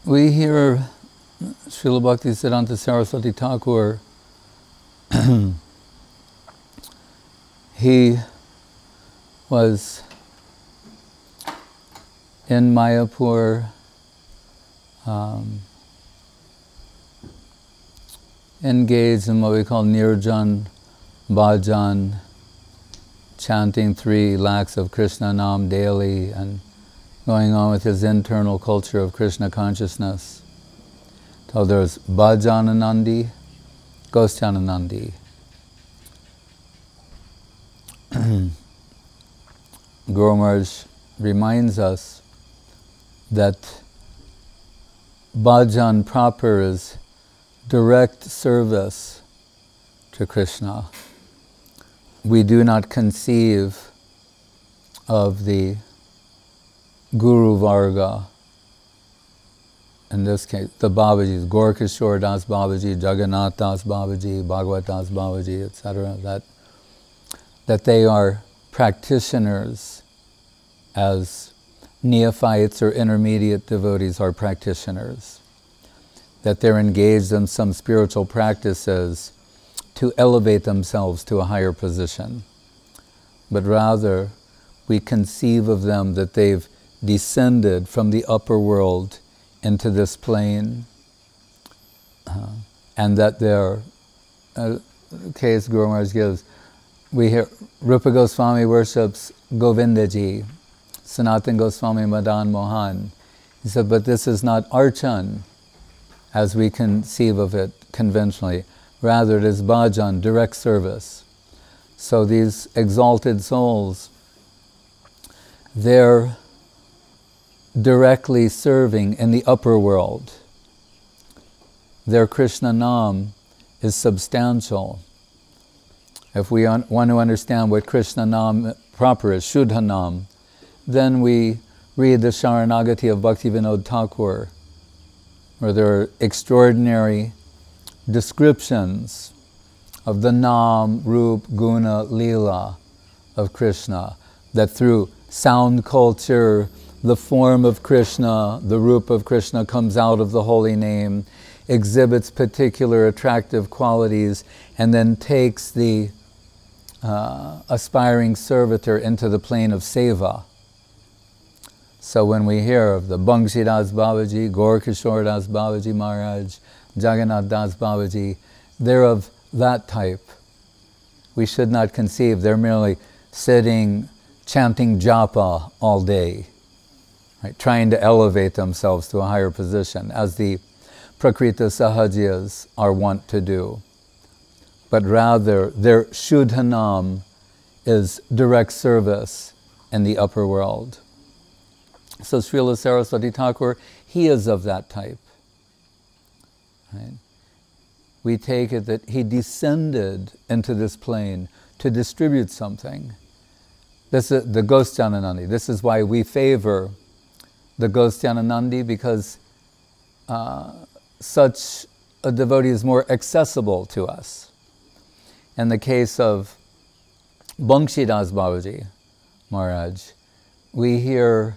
We hear Srila Bhaktisiddhanta Saraswati Thakur, he was in Mayapur, engaged in what we call Nirjan Bhajan, chanting 3 lakhs of Krishna Nam daily and going on with his internal culture of Krishna consciousness. So there's Bhajananandi, Goswananandi. Guru Maharaj reminds us that bhajan proper is direct service to Krishna. We do not conceive of the Guru Varga, in this case, the Babajis, Gorkishore Das Babaji, Jagannath Das Babaji, Bhagavat Das Babaji, etc., that they are practitioners as neophytes or intermediate devotees are practitioners, that they're engaged in some spiritual practices to elevate themselves to a higher position. But rather, we conceive of them that they've descended from the upper world into this plane, and that their case Guru Maharaj gives, we hear Rupa Goswami worships Govindaji, Sanatan Goswami Madan Mohan. He said, but this is not archan as we conceive of it conventionally. Rather, it is bhajan, direct service. So these exalted souls, they're directly serving in the upper world. Their Krishna Nam is substantial. If we want to understand what Krishna Nam proper is, Shuddha Nam, then we read the Sharanagati of Bhaktivinoda Thakur, where there are extraordinary descriptions of the Nam, Rup, Guna, Leela of Krishna, that through sound culture, the form of Krishna, the Rup of Krishna comes out of the holy name, exhibits particular attractive qualities, and then takes the aspiring servitor into the plane of seva. So when we hear of the Bangshi Das Babaji, Gorkishore Das Babaji Maharaj, Jagannath Das Babaji, they're of that type. We should not conceive they're merely sitting, chanting japa all day, right, trying to elevate themselves to a higher position, as the Prakrita Sahajas are wont to do. But rather, their Shuddhanam is direct service in the upper world. So Srila Saraswati Thakur, he is of that type. Right? We take it that he descended into this plane to distribute something. This is the Goswananandi. This is why we favor the Goswananandi, because such a devotee is more accessible to us. In the case of Bhangshidas Babaji Maharaj, we hear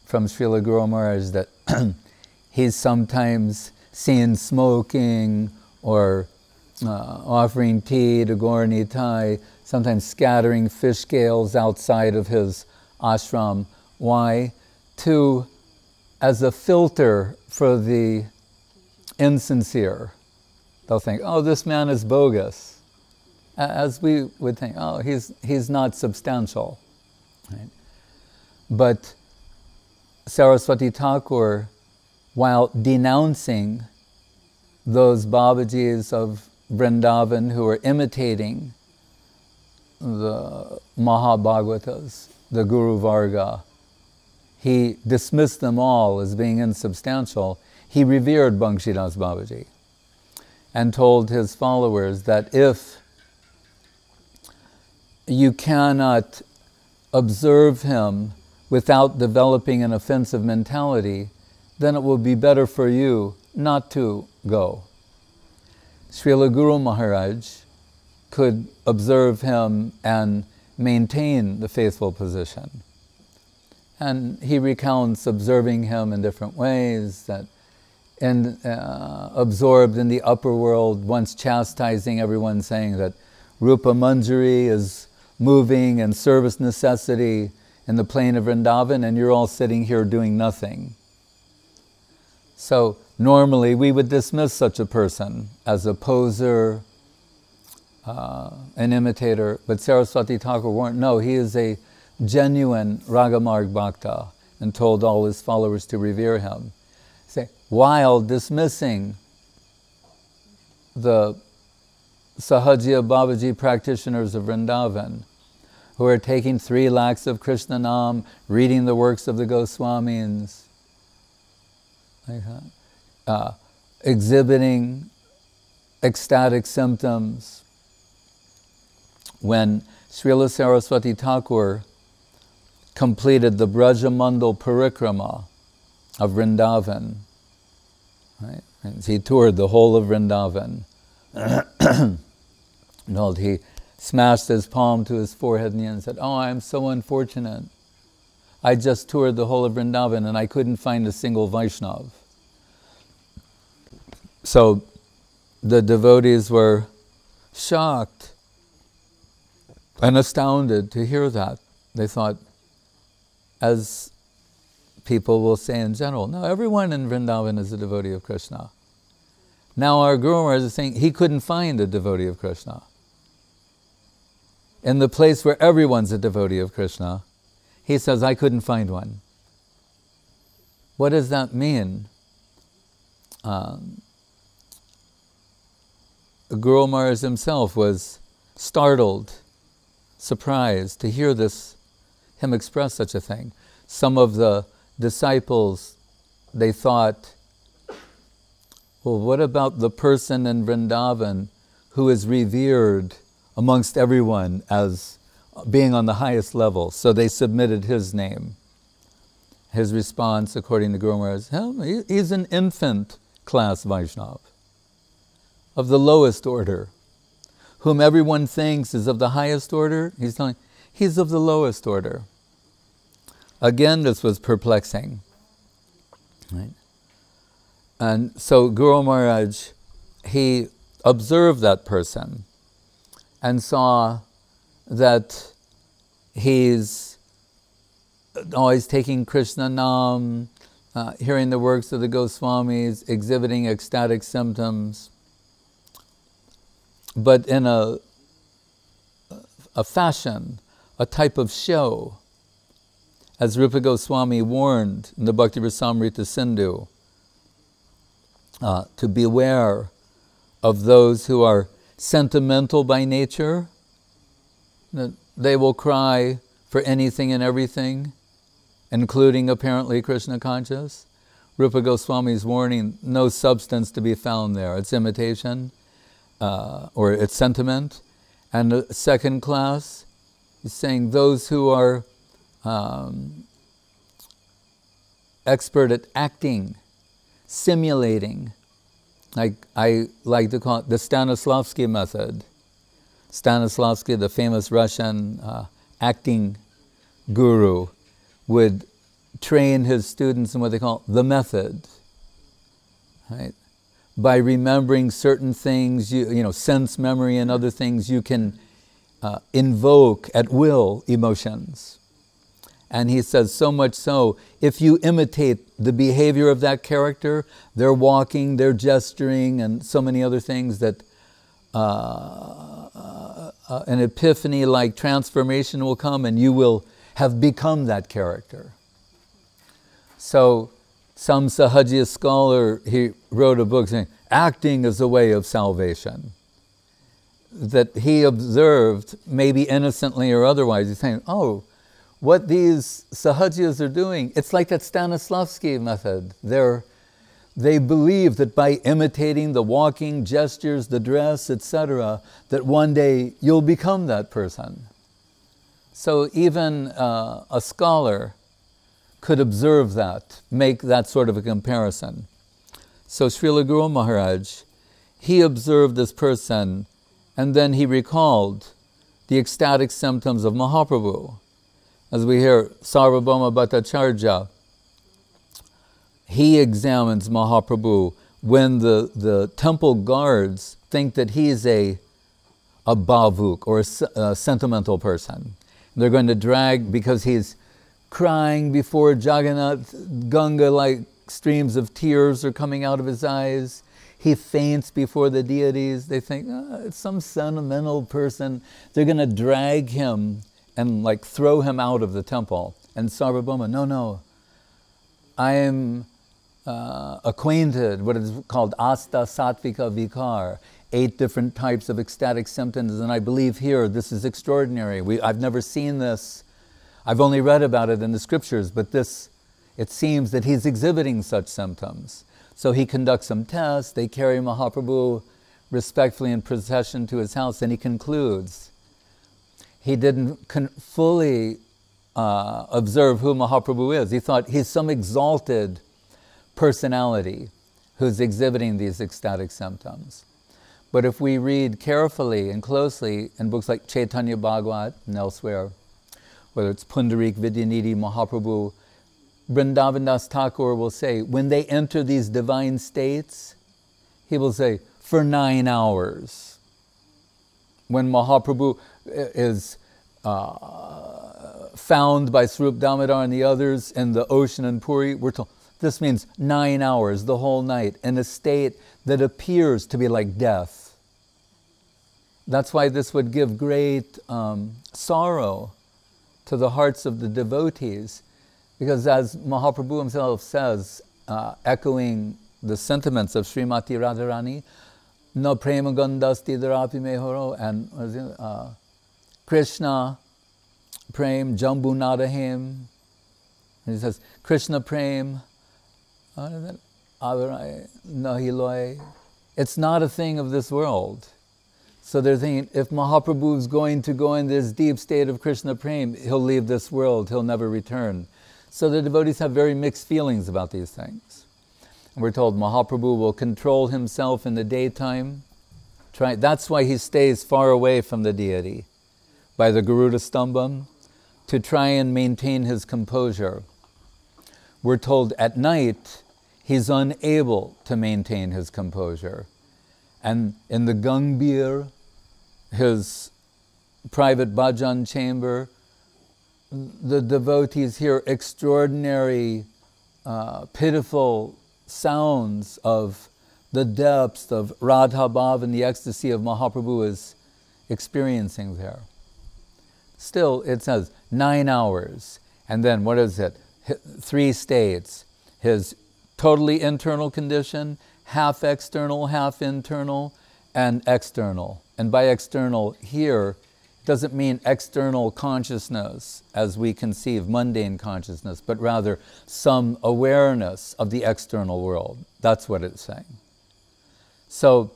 from Srila Guru Maharaj that he's sometimes seen smoking or offering tea to Gaur Nitai, sometimes scattering fish scales outside of his ashram. Why? As a filter for the insincere. They'll think, oh, this man is bogus. As we would think, oh, he's not substantial. Right? But Saraswati Thakur, while denouncing those Babajis of Vrindavan who are imitating the Mahabhagavatas, the Guru Varga, he dismissed them all as being insubstantial. He revered Bhangshidas Babaji and told his followers that if you cannot observe him without developing an offensive mentality, then it will be better for you not to go. Srila Guru Maharaj could observe him and maintain the faithful position. And he recounts observing him in different ways, that and absorbed in the upper world, once chastising everyone, saying that Rupa Manjari is moving and service necessity in the plain of Vrindavan, and you're all sitting here doing nothing. So normally we would dismiss such a person as a poser, an imitator, but Saraswati Thakur warned, no, he is a genuine Ragamarg Bhakta, and told all his followers to revere him. Say, while dismissing the Sahajiya Babaji practitioners of Vrindavan, who are taking 3 lakhs of Krishna Nam, reading the works of the Goswamis, exhibiting ecstatic symptoms. When Srila Saraswati Thakur completed the Brajamandal Parikrama of Vrindavan, right? And he toured the whole of Vrindavan. He smashed his palm to his forehead and said, "Oh, I am so unfortunate. I just toured the whole of Vrindavan and I couldn't find a single Vaishnav." So the devotees were shocked and astounded to hear that. They thought, as people will say in general, no, everyone in Vrindavan is a devotee of Krishna. Now our Guru Maharaj is saying he couldn't find a devotee of Krishna. In the place where everyone's a devotee of Krishna, he says, I couldn't find one. What does that mean? Guru Maharaj himself was startled, surprised to hear him express such a thing. Some of the disciples, they thought, well, what about the person in Vrindavan who is revered amongst everyone as being on the highest level? So they submitted his name. His response, according to Guru Maharaj, he's an infant class Vaishnava of the lowest order, whom everyone thinks is of the highest order. He's telling, he's of the lowest order. Again, this was perplexing. Right? And so Guru Maharaj, he observed that person and saw that he's always taking Krishna Nam, hearing the works of the Goswamis, exhibiting ecstatic symptoms, but in a fashion, a type of show, as Rupa Goswami warned in the Bhakti Rasamrita Sindhu, to beware of those who are sentimental by nature, that they will cry for anything and everything, including apparently Krishna conscious. Rupa Goswami's warning, no substance to be found there. It's imitation, or it's sentiment. And the second class is saying those who are expert at acting, simulating, like I like to call it the Stanislavski method. Stanislavski, the famous Russian acting guru, would train his students in what they call the method, right? By remembering certain things, you know, sense memory and other things, you can invoke at will emotions. And he says, so much so, if you imitate the behavior of that character, their walking, their gesturing, and so many other things, that an epiphany-like transformation will come and you will have become that character. So some Sahajiya scholar, he wrote a book saying, acting is a way of salvation. That he observed, maybe innocently or otherwise, he's saying, oh, what these Sahajiyas are doing, it's like that Stanislavski method. They believe that by imitating the walking, gestures, the dress, etc., that one day you'll become that person. So even a scholar could observe that, make that sort of a comparison. So Srila Guru Maharaj, he observed this person, and then he recalled the ecstatic symptoms of Mahaprabhu. As we hear Sarvabhauma Bhattacharya he examines Mahaprabhu when the temple guards think that he's a bhavuk, or a sentimental person. They're going to drag, because he's crying before Jagannath, Ganga-like streams of tears are coming out of his eyes. He faints before the deities. They think, it's some sentimental person. They're going to drag him and like throw him out of the temple. And Sarvabhauma, no, I am acquainted, what is called Asta Sattvika Vikar, 8 different types of ecstatic symptoms, and I believe here this is extraordinary. I've never seen this. I've only read about it in the scriptures, but this, it seems that he's exhibiting such symptoms. So he conducts some tests, they carry Mahaprabhu respectfully in procession to his house, and he concludes. He didn't fully observe who Mahaprabhu is. He thought he's some exalted personality who's exhibiting these ecstatic symptoms. But if we read carefully and closely in books like Chaitanya Bhagavat and elsewhere, whether it's Pundarik, Vidyanidhi, Mahaprabhu, Vrindavan Das Thakur will say, when they enter these divine states, he will say, for 9 hours. When Mahaprabhu is found by Swarup Damodar and the others in the ocean in Puri, we're told, this means 9 hours, the whole night, in a state that appears to be like death. That's why this would give great sorrow to the hearts of the devotees, because as Mahaprabhu himself says, echoing the sentiments of Srimati Radharani, no prema gandasti dharapi mehoro, and Krishna prem jambu nadahim. He says, Krishna prem avarai nahiloy. It's not a thing of this world. So they're thinking, if Mahaprabhu is going to go in this deep state of Krishna prem, he'll leave this world, he'll never return. So the devotees have very mixed feelings about these things. And we're told Mahaprabhu will control himself in the daytime. That's why he stays far away from the deity, by the Garuda Stambham, to try and maintain his composure. We're told at night, he's unable to maintain his composure. And in the Gangbir, his private bhajan chamber, the devotees hear extraordinary, pitiful sounds of the depths of Radha Bhav and the ecstasy of Mahaprabhu is experiencing there. Still, it says 9 hours, and then what is it? 3 states. His totally internal condition, half external, half internal, and external. And by external here, it doesn't mean external consciousness as we conceive mundane consciousness, but rather some awareness of the external world. That's what it's saying. So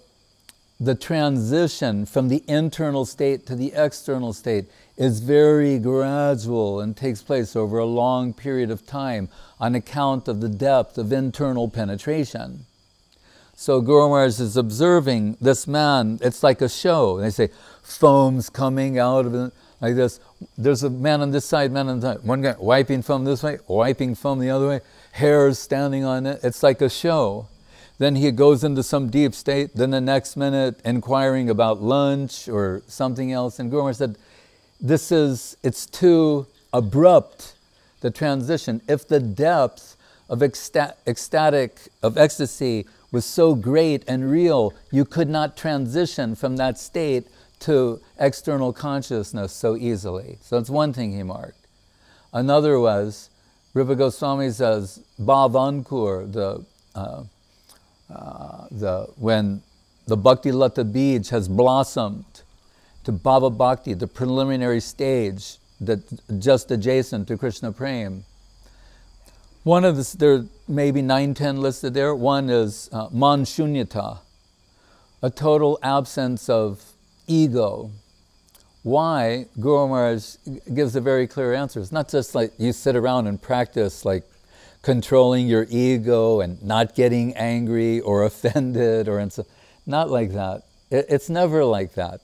the transition from the internal state to the external state is very gradual and takes place over a long period of time on account of the depth of internal penetration. So Guru Maharaj is observing this man, it's like a show. And they say, foam's coming out of it, like this. There's a man on this side, man on the side. One guy wiping foam this way, wiping foam the other way, hairs standing on it. It's like a show. Then he goes into some deep state, then the next minute inquiring about lunch or something else. And Guru Maharaj said, it's too abrupt, the transition. If the depth of ecstasy was so great and real, you could not transition from that state to external consciousness so easily. So that's one thing he marked. Another was, Rupa Goswami says, Bhavankur, when the Bhakti Lata Bij has blossomed to Bhava Bhakti, the preliminary stage that just adjacent to Krishna Prem. One of there may be 9, 10 listed there. One is man shunyata, a total absence of ego. Why? Guru Maharaj gives a very clear answer. It's not just like you sit around and practice like controlling your ego and not getting angry or offended or not like that. It's never like that.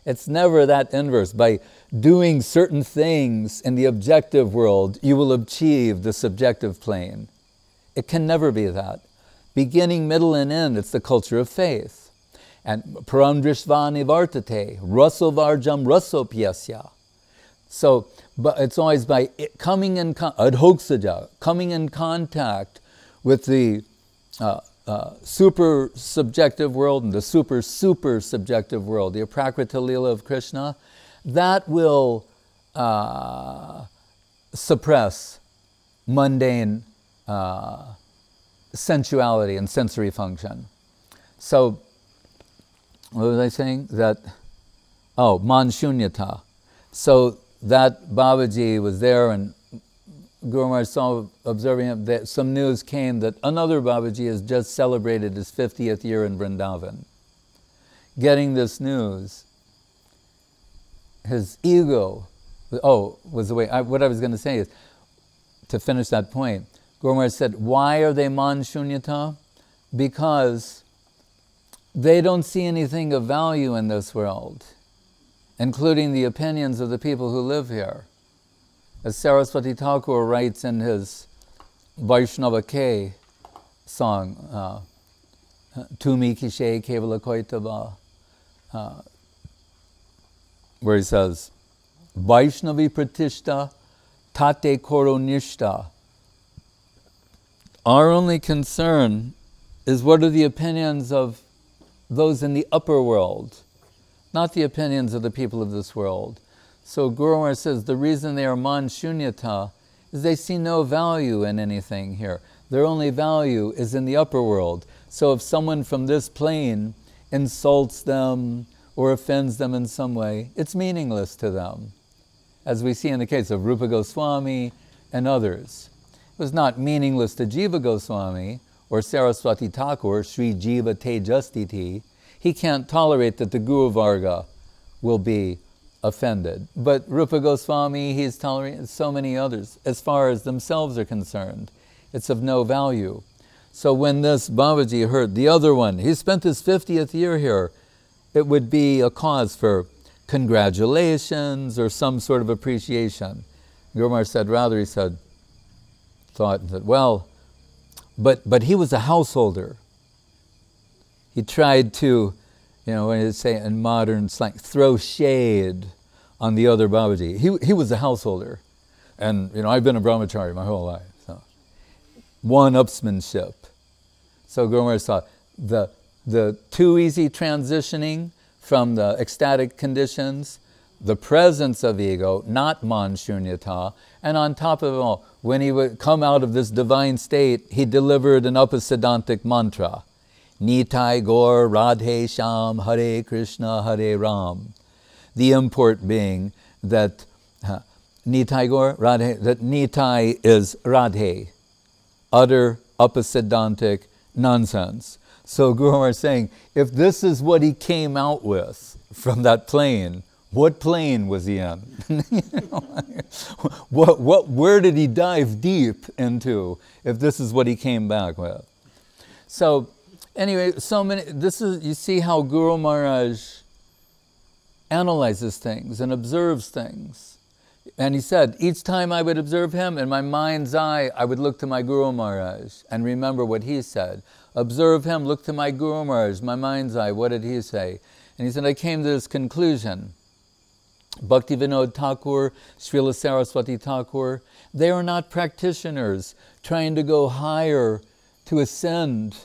It's never that inverse. By doing certain things in the objective world, you will achieve the subjective plane. It can never be that. Beginning, middle, and end, it's the culture of faith. And param drishvani vartate, raso varjam raso pyasya. So, but it's always by coming in adhoksaja, coming in contact with the super subjective world and the super subjective world, the aprakrita lila of Krishna, that will suppress mundane sensuality and sensory function. So, what was I saying? Man shunyata. So that Babaji was there, and Guru Maharaj saw, observing him, that some news came that another Babaji has just celebrated his 50th year in Vrindavan. Getting this news, his ego, was the way, what I was going to say is, to finish that point, Guru Maharaj said, why are they man shunyata? Because they don't see anything of value in this world, including the opinions of the people who live here. As Saraswati Thakur writes in his Vaishnava K song, Tumi Kishe Kevala Koitaba, where he says, Vaishnavi Pratishta Tate Koro Nishta. Our only concern is what are the opinions of those in the upper world, not the opinions of the people of this world. So Guru Maharaj says the reason they are man shunyata is they see no value in anything here. Their only value is in the upper world. So if someone from this plane insults them or offends them in some way, it's meaningless to them, as we see in the case of Rupa Goswami and others. It was not meaningless to Jiva Goswami or Saraswati Thakur, Sri Jiva Tejastiti. He can't tolerate that the Guru Varga will be offended. But Rupa Goswami, he's tolerating so many others. As far as themselves are concerned, it's of no value. So when this Babaji heard the other one, he spent his 50th year here, it would be a cause for congratulations or some sort of appreciation. Guru Maharaj said, rather, he thought that, well, but he was a householder. He tried to, when you say in modern slang, throw shade on the other Babaji. He was a householder. And, I've been a brahmachari my whole life. So. One-upsmanship. So Guru Maharaj thought, the too easy transitioning from the ecstatic conditions, the presence of ego, not man shunyata, and on top of it all, when he would come out of this divine state, he delivered an upasiddhantic mantra. Nitai Gaur Radhe Sham Hare Krishna Hare Ram. The import being that Nitai Gaur Radhe, that Nitai is Radhe, utter upasiddhantic nonsense. So Guru Maharaj is saying, if this is what he came out with from that plane, what plane was he in? Where did he dive deep into if this is what he came back with? So anyway, you see how Guru Maharaj analyzes things and observes things. And he said, each time I would observe him, in my mind's eye, I would look to my Guru Maharaj and remember what he said. Observe him, look to my Guru Maharaj, my mind's eye, what did he say? And he said, I came to this conclusion. Bhaktivinoda Thakur, Srila Saraswati Thakur, they are not practitioners trying to go higher, to ascend,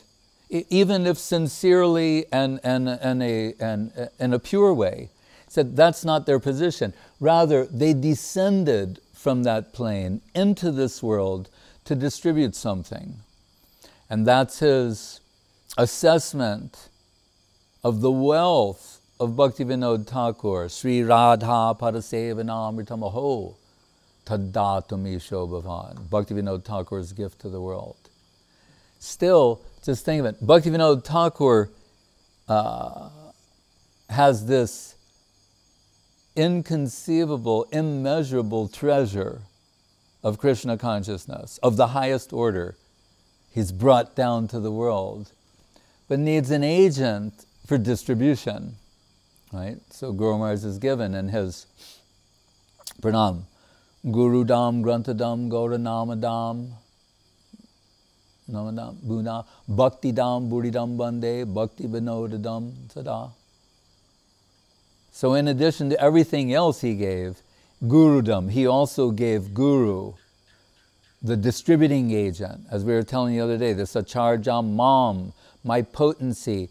even if sincerely and in a pure way. He said that's not their position. Rather, they descended from that plane into this world to distribute something. And that's his assessment of the wealth of Bhaktivinoda Thakur, Sri Radha Parasevanamritamaho Taddatami Shobhavan, Bhaktivinoda Thakur's gift to the world. Still, just think of it, Bhaktivinoda Thakur has this inconceivable, immeasurable treasure of Krishna consciousness, of the highest order. He's brought down to the world, but needs an agent for distribution. Right? So Guru Maharaj is given in his Pranam, Guru Dam Grantadam Gaura Namadam. Buna Bhakti Dam Buddhidam Bande Bhakti Vinodadam Sada. So in addition to everything else he gave, Gurudam, he also gave Guru, the distributing agent. As we were telling the other day, the Sacharjam Mam, my potency,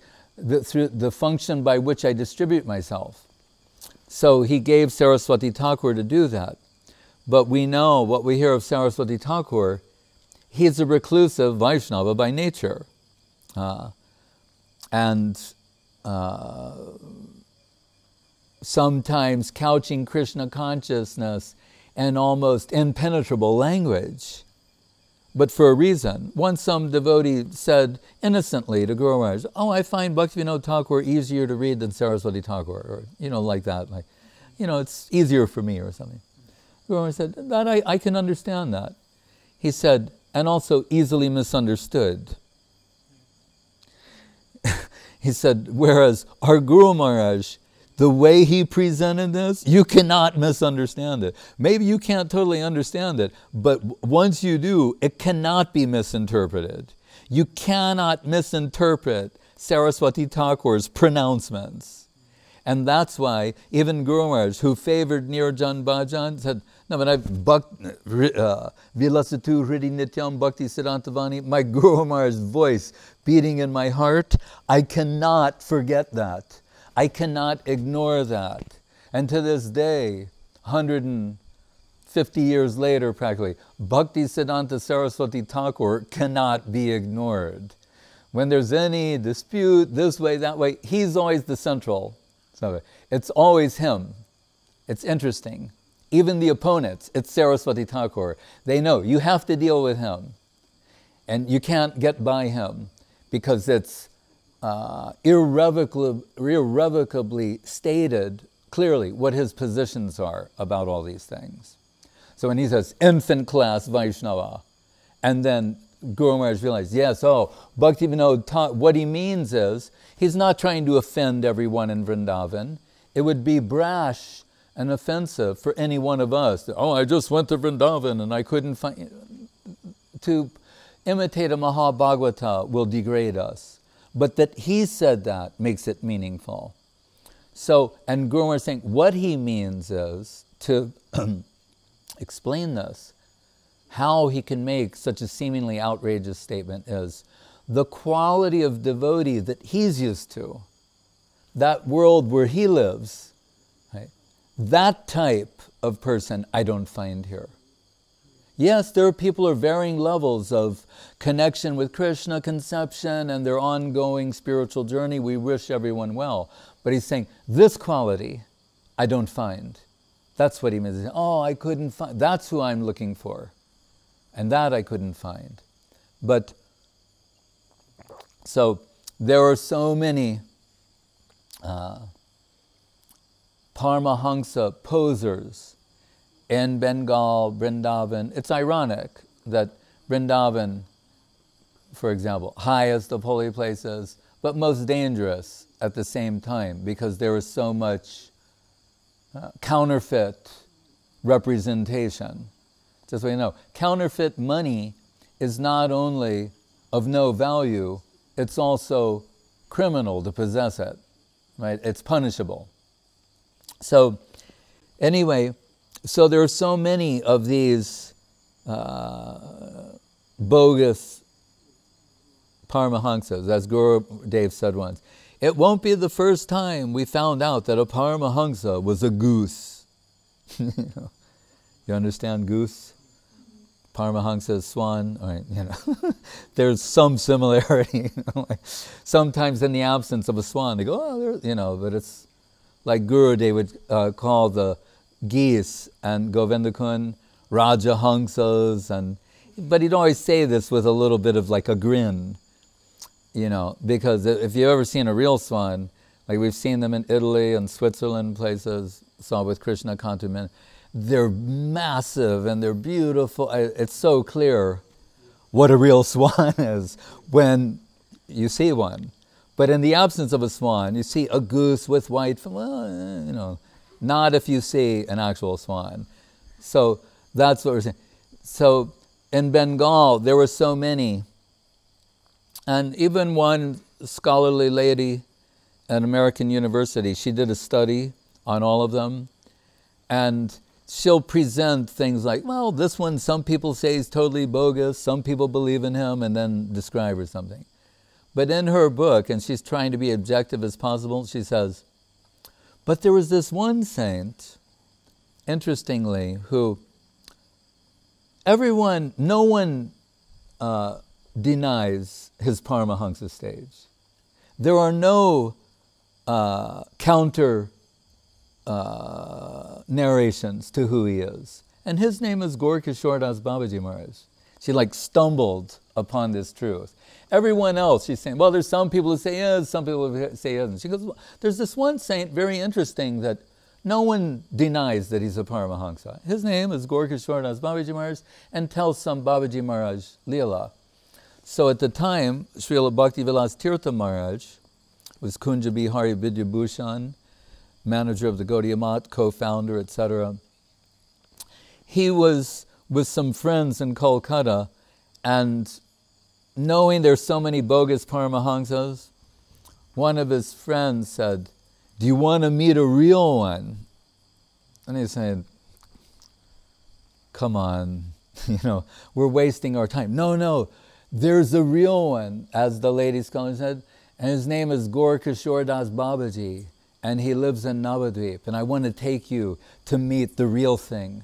through the function by which I distribute myself. So he gave Saraswati Thakur to do that. But we know what we hear of Saraswati Thakur, he's a reclusive Vaishnava by nature. Sometimes couching Krishna consciousness in almost impenetrable language. But for a reason. Once some devotee said innocently to Guru Maharaj, "Oh, I find Bhaktivinoda Thakur easier to read than Saraswati Thakur," or, like that. Like, it's easier for me or something. Guru Maharaj said, "That I can understand that." He said, "And also easily misunderstood." He said, whereas our Guru Maharaj, the way he presented this, you cannot misunderstand it. Maybe you can't totally understand it, but once you do, it cannot be misinterpreted. You cannot misinterpret Saraswati Thakur's pronouncements. And that's why even Guru Maharaj, who favored Nirjan Bhajan, said, "No, but I've Vilasatu Hridi Nityam Bhakti Siddhantavani," my Guru Maharaj's voice beating in my heart, I cannot forget that. I cannot ignore that. And to this day, 150 years later practically, Bhakti Siddhanta Saraswati Thakur cannot be ignored. When there's any dispute this way, that way, he's always the central. So it's always him. It's interesting. Even the opponents, it's Saraswati Thakur. They know you have to deal with him. And you can't get by him because it's irrevocably stated clearly what his positions are about all these things. So when he says infant class Vaishnava, and then Guru Maharaj realized, yes, Bhaktivinoda, what he means is, he's not trying to offend everyone in Vrindavan. It would be brash and offensive for any one of us. I just went to Vrindavan and I couldn't find... To imitate a Mahabhagavata will degrade us. But that he said that makes it meaningful. So, and Guru Maharaj is saying, what he means is, to explain this, how he can make such a seemingly outrageous statement is, the quality of devotee that he's used to, that world where he lives, right, that type of person I don't find here. Yes, there are people of varying levels of connection with Krishna, conception, and their ongoing spiritual journey. We wish everyone well. But he's saying, this quality, I don't find. That's what he means. I couldn't find. That's who I'm looking for. And that I couldn't find. But, so, there are so many Paramahansa posers in Bengal, Vrindavan. It's ironic that Vrindavan, for example, highest of holy places, but most dangerous at the same time because there is so much counterfeit representation. Just so you know, counterfeit money is not only of no value, it's also criminal to possess it, right? It's punishable. So, anyway, so there are so many of these bogus Paramahansas, as Guru Dev said once. It won't be the first time we found out that a Paramahansa was a goose. You understand goose? Paramahansa is swan. Right, there's some similarity. Sometimes in the absence of a swan, they go, but it's like Guru Dev would call the geese and Govindakun Rajahansas, but he'd always say this with a little bit of like a grin, because if you've ever seen a real swan, like we've seen them in Italy and Switzerland places, saw with Krishna Kantuman, they're massive and they're beautiful. It's so clear what a real swan is when you see one. But in the absence of a swan, you see a goose with white, not if you see an actual swan. So that's what we're saying. So in Bengal, there were so many And even one scholarly lady at American University, she did a study on all of them, and she'll present things like, well, this one some people say is totally bogus, some people believe in him, and then describe or something. But in her book, and she's trying to be objective as possible, she says, but there was this one saint, interestingly, who no one denies his Paramahansa stage. There are no counter narrations to who he is. And his name is Gaur Kishore Das Babaji Maharaj. She stumbled upon this truth. Everyone else, she's saying, well, there's some people who say yes, some people who say yes. She goes, well, there's this one saint, very interesting, that no one denies that he's a Paramahansa. His name is Gaur Kishore Das Babaji Maharaj, and tells some Babaji Maharaj Leela. So at the time, Srila Bhaktivilas Tirtha Maharaj was Kunja Bihari Vidyabhushan, manager of the Gaudiya Math, co-founder, etc. He was with some friends in Kolkata, and knowing there's so many bogus Paramahansas, one of his friends said, do you want to meet a real one? And he said, come on, we're wasting our time. No, there's a real one, as the lady scholar said, and his name is Gaur Kishore Das Babaji, and he lives in Navadvip, and I want to take you to meet the real thing.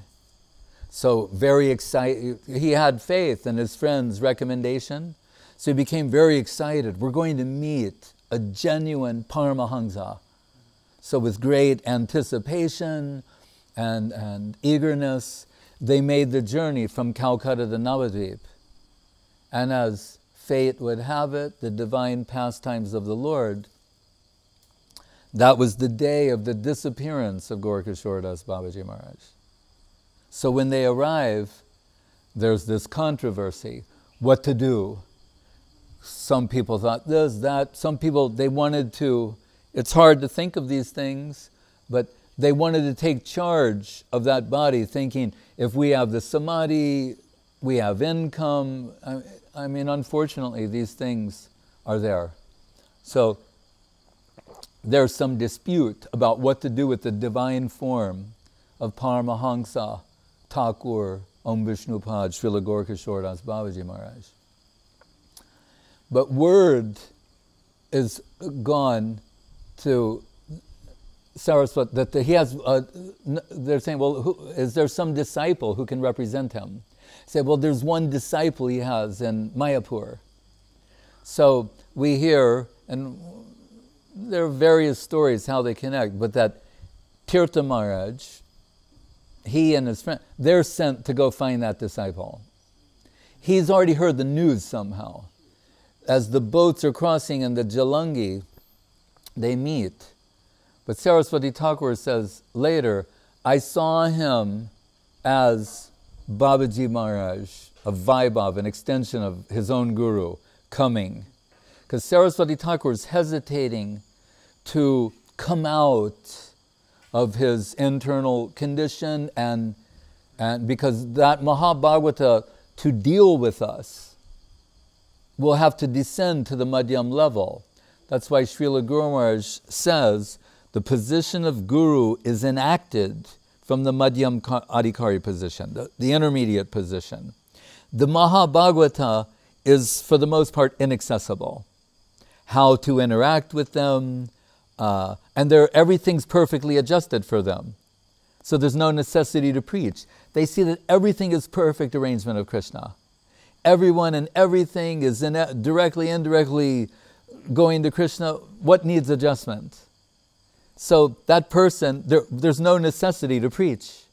So very excited, he had faith in his friend's recommendation, so he became very excited. We're going to meet a genuine Paramahansa. So with great anticipation and eagerness, they made the journey from Calcutta to Navadvip. And as fate would have it, the divine pastimes of the Lord, that was the day of the disappearance of Gaur Kishore Das Babaji Maharaj. So when they arrive, there's this controversy, what to do. Some people thought this, that. Some people, they wanted to, it's hard to think of these things, but they wanted to take charge of that body, thinking if we have the samadhi, we have income. I mean, unfortunately, these things are there. So there's some dispute about what to do with the divine form of Paramahansa, Thakur, Om Vishnupad, Srila Gaur Kishore Das Babaji Maharaj. But word is gone to Saraswati that he has, they're saying, well, is there some disciple who can represent him? Say, well, there's one disciple he has in Mayapur. So we hear, and there are various stories how they connect, but that Tirtha Maharaj, he and his friend, they're sent to go find that disciple. He's already heard the news somehow. As the boats are crossing in the Jalangi, they meet. But Saraswati Thakur says later, I saw him as Babaji Maharaj, a Vaibhav, an extension of his own guru, coming. Because Saraswati Thakur is hesitating to come out of his internal condition, and because that Mahabhagavata, to deal with us, will have to descend to the Madhyam level. That's why Srila Guru Maharaj says the position of Guru is enacted from the Madhyam Adhikari position, the intermediate position. The Mahabhagavata is, for the most part, inaccessible. How to interact with them, and everything's perfectly adjusted for them. So there's no necessity to preach. They see that everything is perfect arrangement of Krishna. Everyone and everything is directly, indirectly going to Krishna. What needs adjustment? So that person, there's no necessity to preach.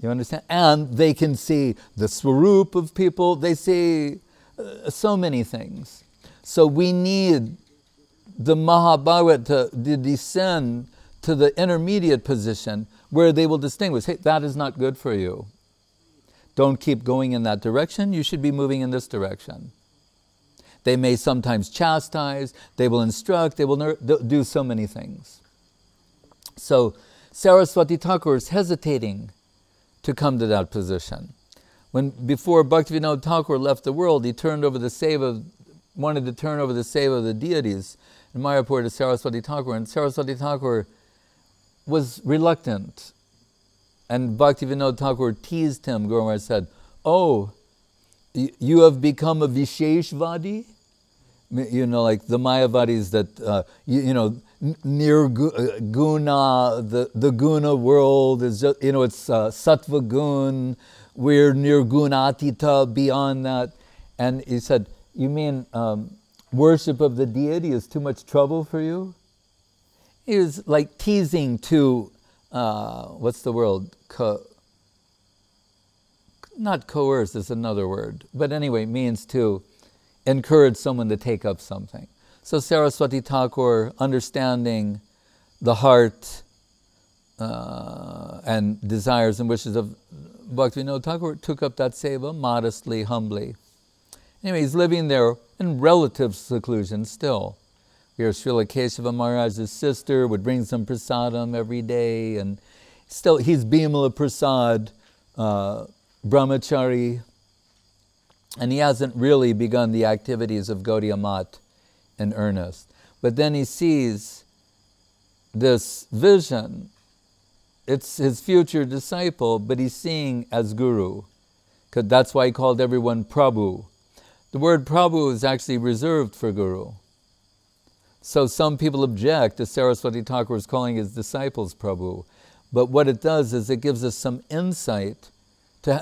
You understand? And they can see the swarup of people. They see so many things. So we need the Mahabhagavata to descend to the intermediate position where they will distinguish, hey, that is not good for you. Don't keep going in that direction. You should be moving in this direction. They may sometimes chastise, they will instruct, they will do so many things. So Saraswati Thakur is hesitating to come to that position. Before Bhaktivinoda Thakur left the world, he wanted to turn over the seva of the deities in Mayapur to Saraswati Thakur, and Saraswati Thakur was reluctant. And Bhaktivinoda Thakur teased him. Guru Maharaj said, "Oh, you have become a Visheshvadi?" You know, like the Mayavadis that, Nirguna, the Guna world is just, it's Sattva Gun, we're Nirgunatita, beyond that. And he said, "You mean worship of the deity is too much trouble for you?" He was like teasing to, what's the word? Not coerce is another word, but anyway, means to encourage someone to take up something. So Saraswati Thakur, understanding the heart and desires and wishes of Bhaktivinoda Thakur, took up that seva modestly, humbly. Anyway, he's living there in relative seclusion still. Here, Srila Keshava Maharaj's sister would bring some prasadam every day, and still he's Bimala Prasad, brahmachari, and he hasn't really begun the activities of Gaudiya Math in earnest. But then he sees this vision. It's his future disciple, but he's seeing as Guru. That's why he called everyone Prabhu. The word Prabhu is actually reserved for Guru. So some people object to Saraswati Thakur's calling his disciples Prabhu. But what it does is it gives us some insight.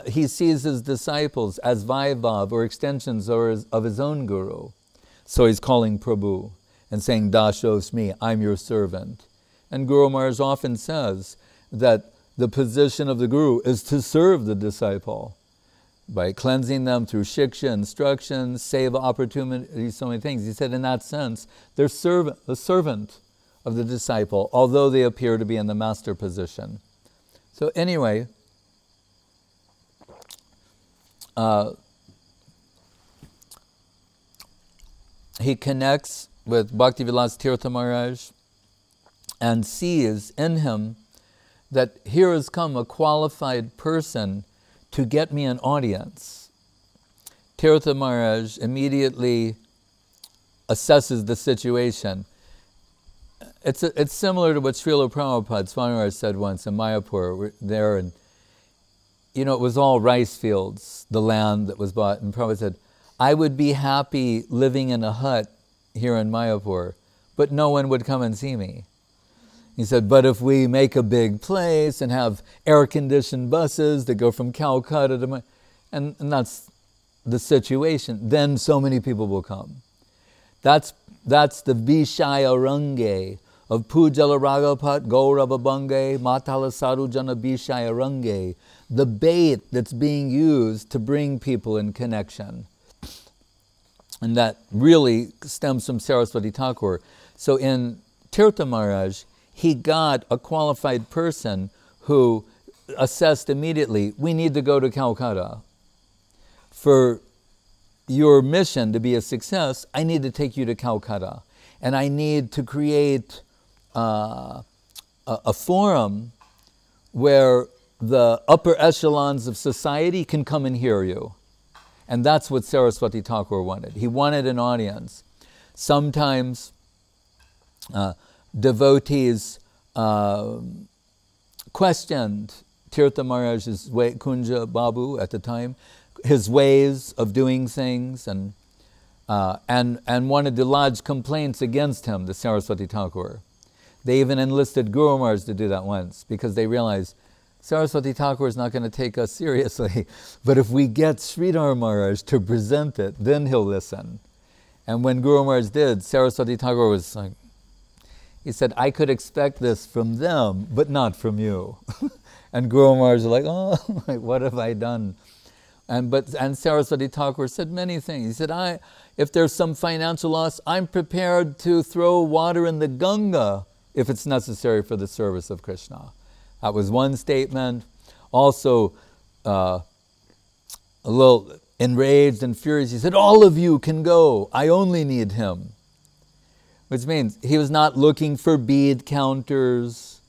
He sees his disciples as Vaibhav, or extensions of his own Guru. So he's calling Prabhu and saying, Dashosmi, I'm your servant. And Guru Maharaj often says that the position of the Guru is to serve the disciple by cleansing them through shiksha, instructions, seva opportunities, so many things. He said in that sense, they're the servant of the disciple, although they appear to be in the master position. So anyway, he connects with Bhaktivilas Tirtha Maharaj and sees in him that here has come a qualified person to get me an audience. Tirtha Maharaj immediately assesses the situation. It's similar to what Srila Prabhupada Swami Maharaj said once in Mayapur. We're there, and it was all rice fields, the land that was bought. And Prabhupada said, I would be happy living in a hut here in Mayapur, but no one would come and see me. He said, but if we make a big place and have air-conditioned buses that go from Calcutta to and that's the situation, then so many people will come. That's the Vishaya Range of Pujala Ragapat Gaurava Bange Matala Sarujana Vishaya Range, the bait that's being used to bring people in connection. And that really stems from Saraswati Thakur. So in Tirtha Maharaj, he got a qualified person who assessed immediately, we need to go to Calcutta. For your mission to be a success, I need to take you to Calcutta. And I need to create a forum where the upper echelons of society can come and hear you. And that's what Saraswati Thakur wanted. He wanted an audience. Sometimes devotees questioned Tirtha Maharaj's way, Kunja Babu at the time, his ways of doing things, and wanted to lodge complaints against him, the Saraswati Thakur. They even enlisted Guru Maharaj to do that once, because they realized Saraswati Thakur is not going to take us seriously, but if we get Sridhar Maharaj to present it, then he'll listen. And when Guru Maharaj did, Saraswati Thakur was like, he said, I could expect this from them, but not from you. And Guru Maharaj was like, oh, what have I done? And Saraswati Thakur said many things. He said, if there's some financial loss, I'm prepared to throw water in the Ganga if it's necessary for the service of Krishna. That was one statement. Also, a little enraged and furious, he said, all of you can go. I only need him. Which means he was not looking for bead counters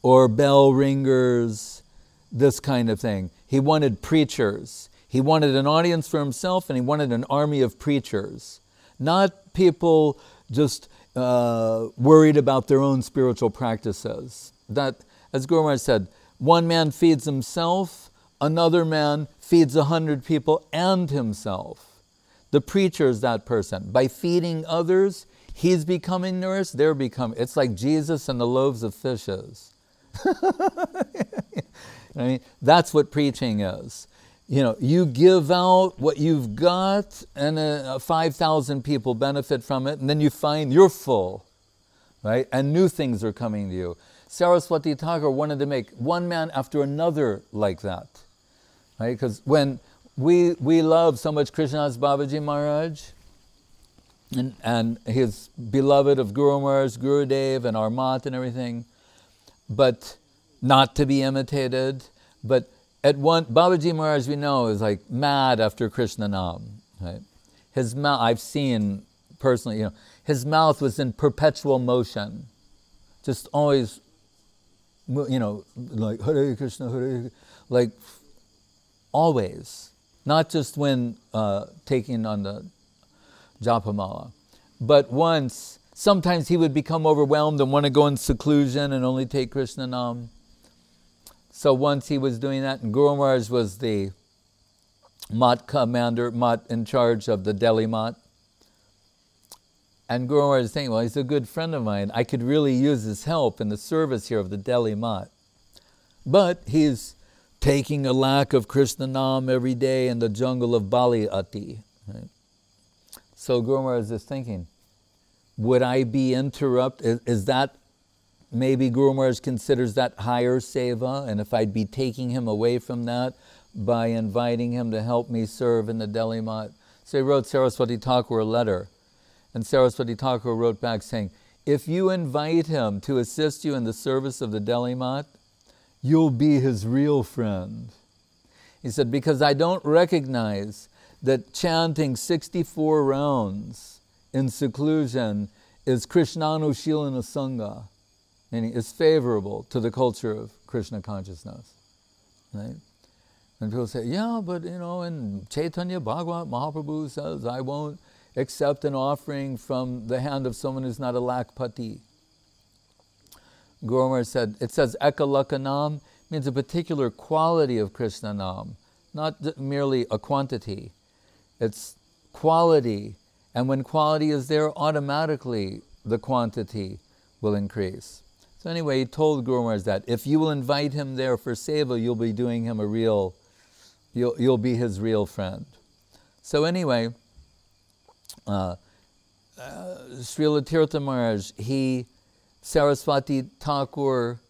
or bell ringers, this kind of thing. He wanted preachers. He wanted an audience for himself, and he wanted an army of preachers. Not people just worried about their own spiritual practices. That, as Guru Maharaj said, one man feeds himself, another man feeds 100 people and himself. The preacher is that person. By feeding others, he's becoming nourished, they're becoming. It's like Jesus and the loaves of fishes. I mean, that's what preaching is. You know, you give out what you've got, and 5,000 people benefit from it, and then you find you're full, right? And new things are coming to you. Saraswati Thakur wanted to make one man after another like that, right? Because when we love so much Krishnadas Babaji Maharaj, and his beloved of Guru Maharaj, Gurudev, and our mat and everything, but not to be imitated, but at one, Babaji Maharaj, we know, is like mad after Krishna Nam, right? His mouth, I've seen personally, you know, his mouth was in perpetual motion, just always, you know, like Hare Krishna, Hare, like always, not just when taking on the Japamala, but once, sometimes he would become overwhelmed and want to go in seclusion and only take Krishna Nam. So once he was doing that, and Guru Maharaj was the Mat commander, Mat in charge of the Delhi Mat. And Guru Maharaj was thinking, well, he's a good friend of mine. I could really use his help in the service here of the Delhi Mat. But he's taking a lac of Krishna Nam every day in the jungle of Bali Ati. Right? So Guru Maharaj is thinking, would I be interrupted? Is that, maybe Guru Maharaj considers that higher seva, and if I'd be taking him away from that by inviting him to help me serve in the Delhi Mat. So he wrote Saraswati Thakur a letter, and Saraswati Thakur wrote back saying, if you invite him to assist you in the service of the Delhi Mat, you'll be his real friend. He said, because I don't recognize that chanting 64 rounds in seclusion is Krishnanushalana Sangha, meaning it's favorable to the culture of Krishna consciousness, right? And people say, yeah, but you know, in Chaitanya Bhagavat, Mahaprabhu says, I won't accept an offering from the hand of someone who's not a lakpati. Guru Maharaj said, it says ekalakanam, means a particular quality of Krishna Nam, not merely a quantity. It's quality, and when quality is there, automatically the quantity will increase. So anyway, he told Guru Maharaj that if you will invite him there for seva, you'll be doing him a real, you'll be his real friend. So anyway, Srila Tirtha Maharaj, Saraswati Thakur,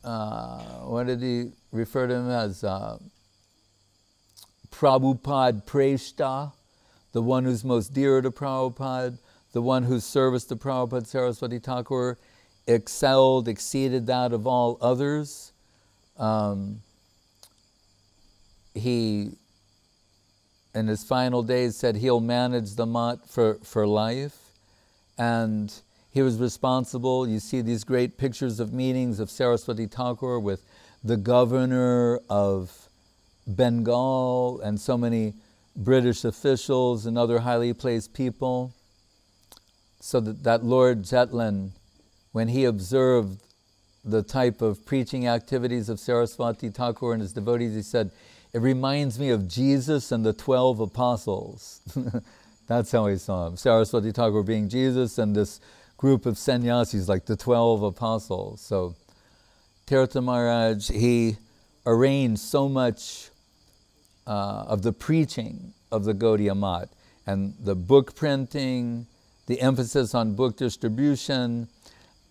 what did he refer to him as? Prabhupada Preshta, the one who's most dear to Prabhupada, the one whose service to Prabhupada, Saraswati Thakur, excelled, exceeded that of all others. He, in his final days, said he'll manage the mat for life. And he was responsible. You see these great pictures of meetings of Saraswati Thakur with the governor of Bengal and so many British officials and other highly placed people. So that Lord Jetland, when he observed the type of preaching activities of Saraswati Thakur and his devotees, he said, it reminds me of Jesus and the 12 apostles. That's how he saw him. Saraswati Thakur being Jesus and this group of sannyasis like the 12 apostles. So Tirtha Maharaj, he arranged so much of the preaching of the Gaudiya Mat, and the book printing, the emphasis on book distribution,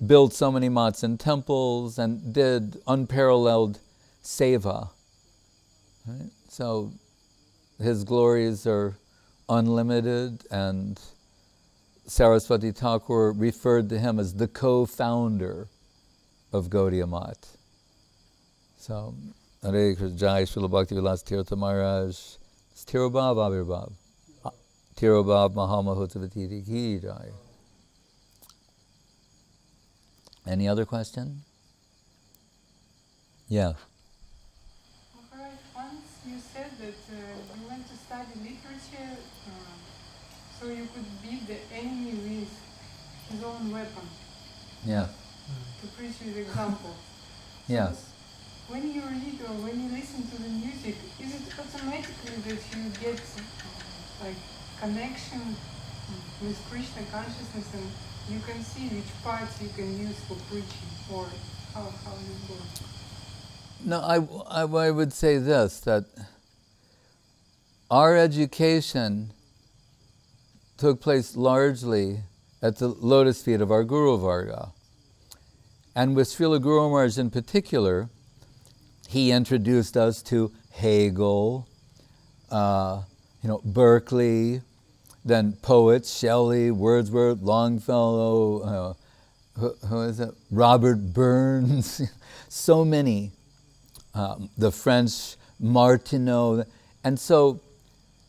built so many mats and temples, and did unparalleled seva. Right? So his glories are unlimited, and Saraswati Thakur referred to him as the co-founder of Gaudiya Mat. So, Hare Krishna, Jai Srila Bhakti Vilas Tirtha Maharaj, Tirobhav Avirbhav, Tirobhav Mahamahotavati Ki Jai. Any other question? Yeah. Maharaj, once you said that you went to study literature so you could beat the enemy with his own weapon. Yeah. To preach with example. Yes. When you read or when you listen to the music, is it automatically that you get like connection with Krishna consciousness and you can see which parts you can use for preaching, or how it goes? No, I would say this, that our education took place largely at the lotus feet of our Guru Varga. And with Srila Guru Maharaj in particular, he introduced us to Hegel, Berkeley, then poets, Shelley, Wordsworth, Longfellow, who is it? Robert Burns, so many. The French, Martineau. And so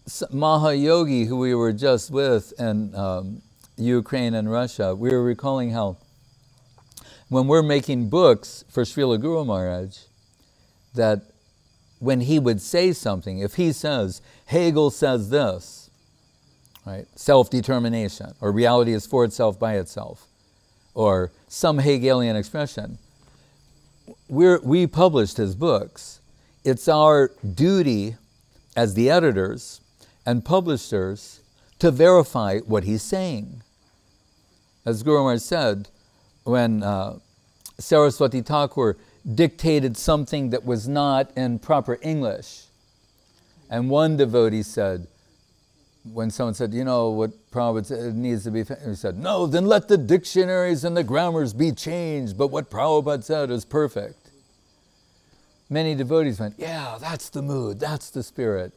Mahayogi, who we were just with in Ukraine and Russia, we were recalling how when we're making books for Srila Guru Maharaj, that when he would say something, if he says, Hegel says this, right, self-determination, or reality is for itself by itself, or some Hegelian expression, we published his books. It's our duty as the editors and publishers to verify what he's saying. As Guru Maharaj said, when Saraswati Thakur dictated something that was not in proper English, and one devotee said, when someone said, you know what Prabhupada said, it needs to be, he said, no, then let the dictionaries and the grammars be changed, but what Prabhupada said is perfect. Many devotees went, yeah, that's the mood, that's the spirit.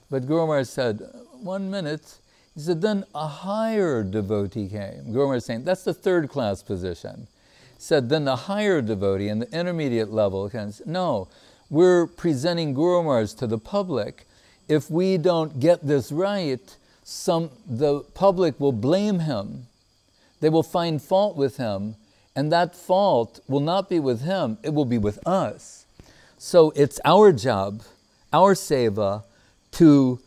But Guru Maharaj said, 1 minute. He said, then a higher devotee came. Guru Maharaj saying, that's the third class position. He said, then the higher devotee and the intermediate level can say, no, we're presenting Guru Maharaj to the public. If we don't get this right, the public will blame him. They will find fault with him, and that fault will not be with him, it will be with us. So it's our job, our seva, to,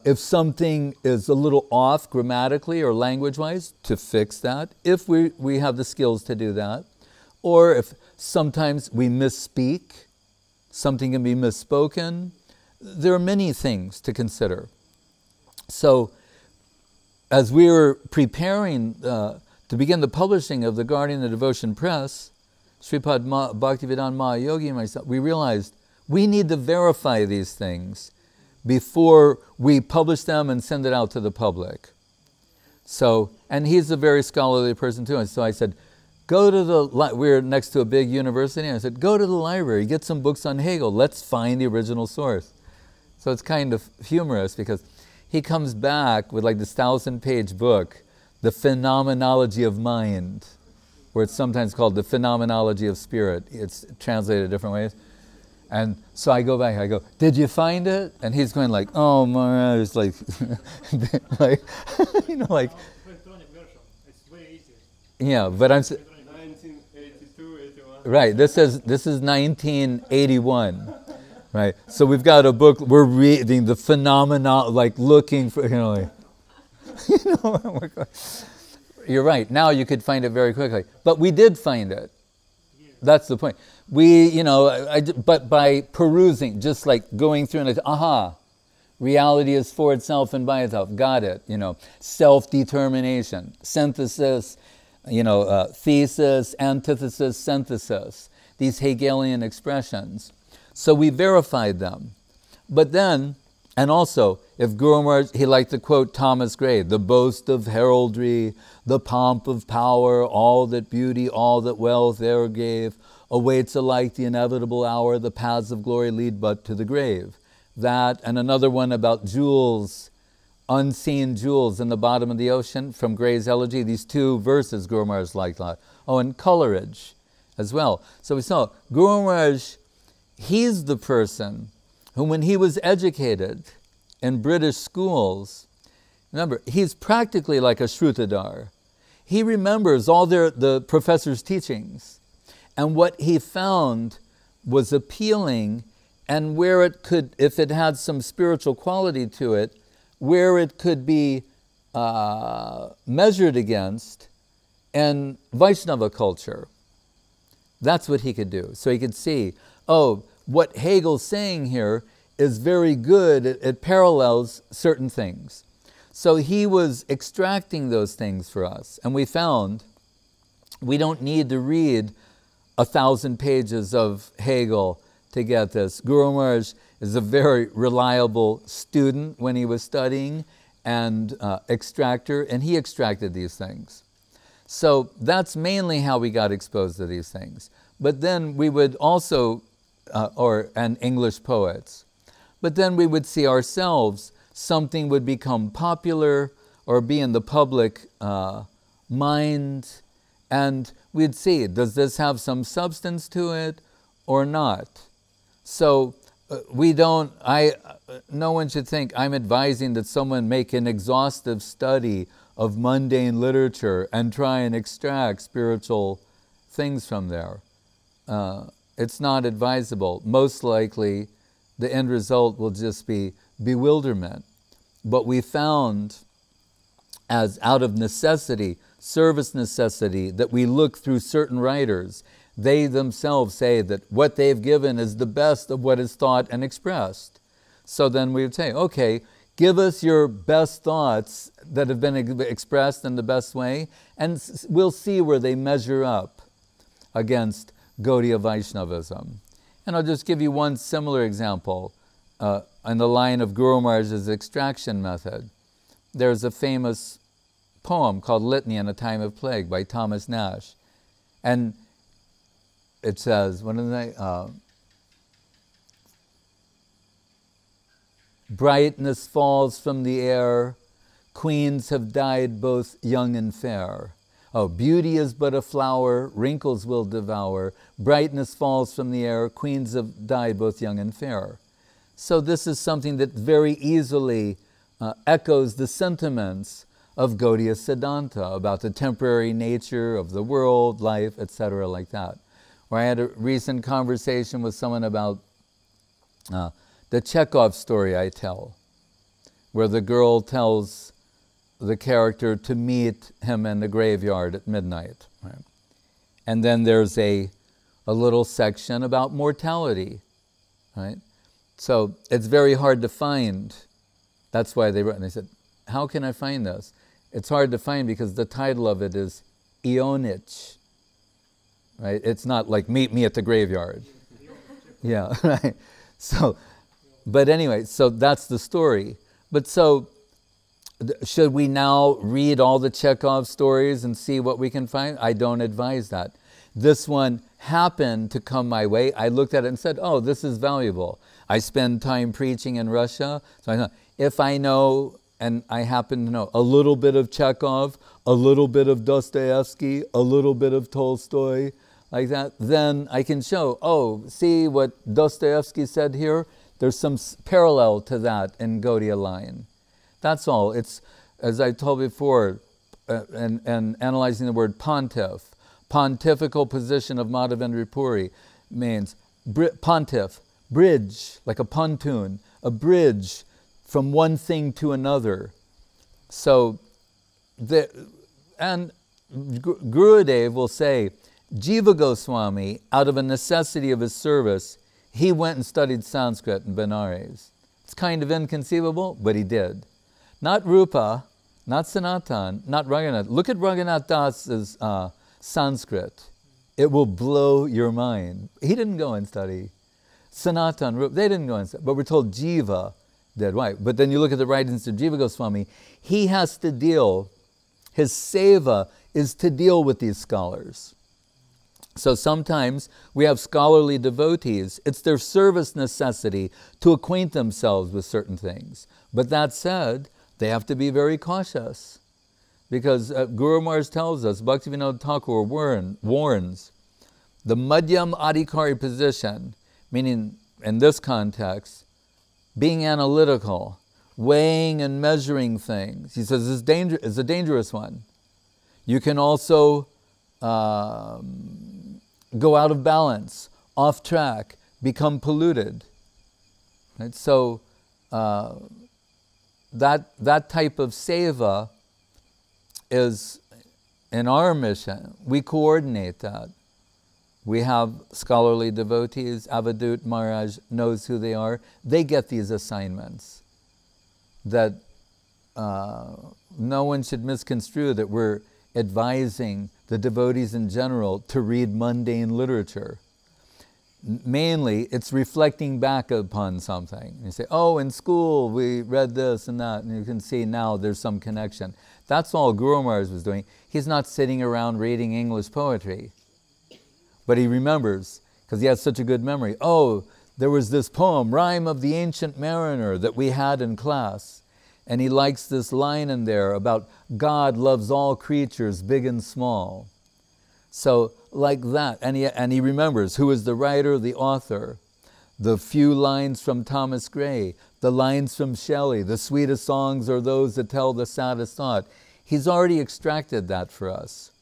if something is a little off grammatically or language-wise, to fix that, if we have the skills to do that. Or if sometimes we misspeak, something can be misspoken. There are many things to consider. So, as we were preparing to begin the publishing of the Guardian of Devotion Press, Sripad Bhaktivedanta Mahayogi and myself, we realized we need to verify these things before we publish them and send it out to the public. So, and he's a very scholarly person too, and so I said, go to the, we're next to a big university, and I said, go to the library, get some books on Hegel, let's find the original source. So it's kind of humorous because he comes back with like this 1,000-page book, The Phenomenology of Mind, where it's sometimes called The Phenomenology of Spirit. It's translated different ways. And so I go back, I go, did you find it? And he's going like, oh Maharaj, like, like, you know, like. Electronic version, it's way easier. Yeah, but I'm. 1982, 81. Right, this is 1981. Right, so we've got a book, we're reading the phenomena, like looking for, you know, like, you know, you're right, now you could find it very quickly. But we did find it. That's the point. We, you know, but by perusing, just like going through and like, aha, reality is for itself and by itself, got it, you know, self-determination, synthesis, you know, thesis, antithesis, synthesis, these Hegelian expressions. So we verified them. But then, and also, if Guru Maharaj, he liked to quote Thomas Gray, the boast of heraldry, the pomp of power, all that beauty, all that wealth e'er gave, awaits alike the inevitable hour, the paths of glory lead but to the grave. That, and another one about jewels, unseen jewels in the bottom of the ocean, from Gray's Elegy, these two verses Guru Maharaj liked a lot. Oh, and colorage as well. So we saw Guru Maharaj, he's the person who, when he was educated in British schools, remember, he's practically like a Shrutadhar. He remembers all the professors' teachings. And what he found was appealing and where it could, if it had some spiritual quality to it, where it could be measured against in Vaishnava culture. That's what he could do. So he could see, oh, what Hegel's saying here is very good, it parallels certain things. So he was extracting those things for us. And we found we don't need to read 1,000 pages of Hegel to get this. Guru Maharaj is a very reliable student when he was studying and extractor, and he extracted these things. So that's mainly how we got exposed to these things. But then we would also, and English poets, but then we would see ourselves, something would become popular or be in the public mind, and we'd see, does this have some substance to it or not? So no one should think I'm advising that someone make an exhaustive study of mundane literature and try and extract spiritual things from there. It's not advisable. Most likely, the end result will just be bewilderment. But we found, as out of necessity, service necessity, that we look through certain writers. They themselves say that what they've given is the best of what is thought and expressed. So then we would say, okay, give us your best thoughts that have been expressed in the best way, and we'll see where they measure up against Gaudiya Vaishnavism. And I'll just give you one similar example in the line of Guru Maharaj's extraction method. There's a famous poem called Litany in a Time of Plague by Thomas Nash. And it says, what did they? Brightness falls from the air, queens have died both young and fair. Oh, beauty is but a flower, wrinkles will devour. Brightness falls from the air, queens have died both young and fair. So this is something that very easily echoes the sentiments of Gaudiya Siddhanta about the temporary nature of the world, life, etc., like that. Where I had a recent conversation with someone about the Chekhov story I tell, where the girl tells the character to meet him in the graveyard at midnight. Right? And then there's a little section about mortality. Right? So it's very hard to find. That's why they wrote, and they said, how can I find this? It's hard to find because the title of it is Ionich. Right? It's not like meet me at the graveyard. Yeah, right. So, but anyway, so that's the story. But so, should we now read all the Chekhov stories and see what we can find? I don't advise that. This one happened to come my way. I looked at it and said, oh, this is valuable. I spend time preaching in Russia, so I thought, if I know, and I happen to know, a little bit of Chekhov, a little bit of Dostoevsky, a little bit of Tolstoy, like that, then I can show, oh, see what Dostoevsky said here? There's some parallel to that in Gaudiya line. That's all. It's, as I told before, and analyzing the word pontiff, pontifical position of Madhavendra Puri means pontiff, bridge, like a pontoon, a bridge from one thing to another. So, and Gurudev will say, Jiva Goswami, out of a necessity of his service, he went and studied Sanskrit in Benares. It's kind of inconceivable, but he did. Not Rupa, not Sanatan, not Raghunath. Look at Raghunath Das's Sanskrit. It will blow your mind. He didn't go and study. Sanatan, Rupa, they didn't go and study. But we're told Jiva did, right? But then you look at the writings of Jiva Goswami, he has to deal, his seva is to deal with these scholars. So sometimes we have scholarly devotees. It's their service necessity to acquaint themselves with certain things. But that said, they have to be very cautious. Because Guru Maharaj tells us, Bhaktivinoda Thakur warns, the Madhyam Adhikari position, meaning in this context, being analytical, weighing and measuring things. He says is a dangerous one. You can also go out of balance, off track, become polluted. Right? So that type of seva is in our mission. We coordinate that. We have scholarly devotees. Avadut Maharaj knows who they are. They get these assignments. That no one should misconstrue that we're advising the devotees in general to read mundane literature. Mainly, it's reflecting back upon something. You say, oh, in school we read this and that, and you can see now there's some connection. That's all Guru Maharaj was doing. He's not sitting around reading English poetry. But he remembers, because he has such a good memory. Oh, there was this poem, Rhyme of the Ancient Mariner, that we had in class. And he likes this line in there about God loves all creatures, big and small. So like that, and he remembers who is the writer, the author, the few lines from Thomas Gray, the lines from Shelley, the sweetest songs are those that tell the saddest thought. He's already extracted that for us.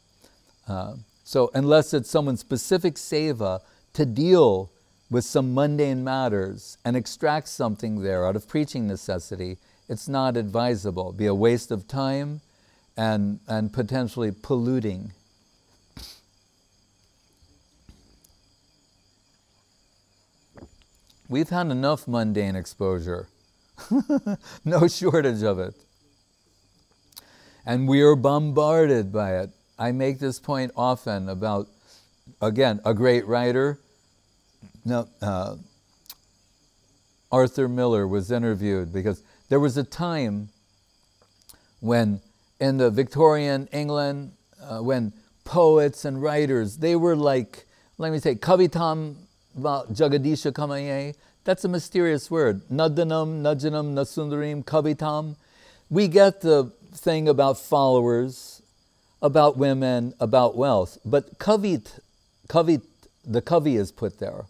So unless it's someone's specific seva to deal with some mundane matters and extract something there out of preaching necessity, it's not advisable. It'd be a waste of time and potentially polluting. We've had enough mundane exposure. No shortage of it. And we are bombarded by it. I make this point often about, again, a great writer. Arthur Miller was interviewed because there was a time when in the Victorian England, when poets and writers, they were like, let me say, kavitam jagadisha kamaye. That's a mysterious word. Nadanam, najanam, nasundarim, kavitam. We get the thing about followers, about women, about wealth. But kavit, the kavi is put there.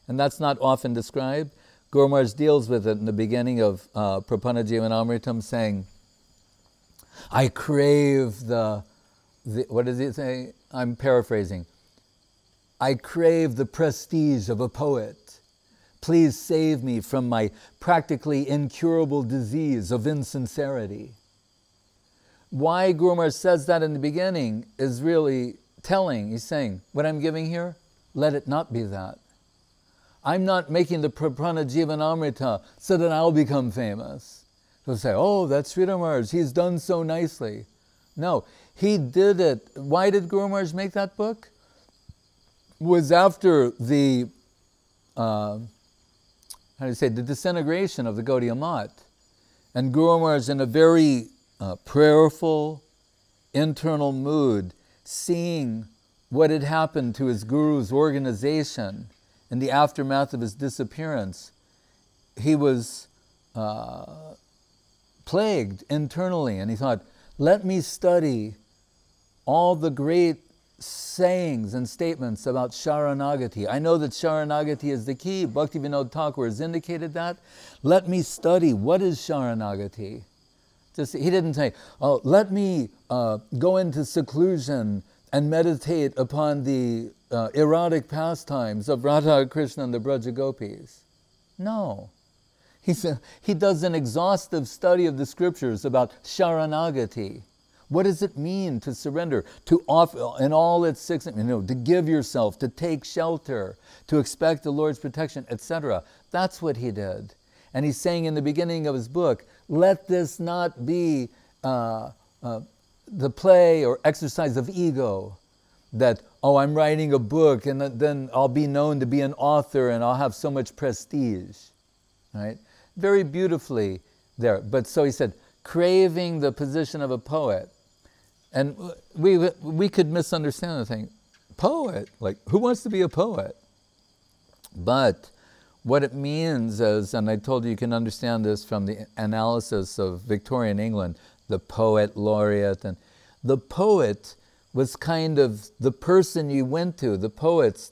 And that's not often described. Guru Maharaj deals with it in the beginning of Prapanna Jivanamritam, saying, I crave the, what does he say? I'm paraphrasing. I crave the prestige of a poet. Please save me from my practically incurable disease of insincerity. Why Guru Maharaj says that in the beginning is really telling. He's saying, what I'm giving here, let it not be that. I'm not making the Prapanna Jivanamrita so that I'll become famous. They'll say, oh, that's Srila Maharaj, he's done so nicely. No, he did it. Why did Guru Maharaj make that book? It was after the, the disintegration of the Gaudiya Math. And Guru Maharaj, in a very prayerful, internal mood, seeing what had happened to his guru's organization in the aftermath of his disappearance, he was plagued internally, and he thought, let me study all the great sayings and statements about Sharanagati. I know that Sharanagati is the key. Bhaktivinoda Thakur has indicated that. Let me study what is Sharanagati. He didn't say, oh, let me go into seclusion and meditate upon the erotic pastimes of Radha, Krishna, and the Braja Gopis. No. He does an exhaustive study of the scriptures about Sharanagati. What does it mean to surrender, to offer in all its six, to give yourself, to take shelter, to expect the Lord's protection, etc. That's what he did. And he's saying in the beginning of his book, let this not be the play or exercise of ego, that, oh, I'm writing a book and then I'll be known to be an author and I'll have so much prestige, right? Very beautifully there. But so he said, craving the position of a poet. And we could misunderstand the thing. Poet? Like, who wants to be a poet? But what it means is, and I told you can understand this from the analysis of Victorian England, the poet laureate, and the poet was kind of the person you went to, the poets.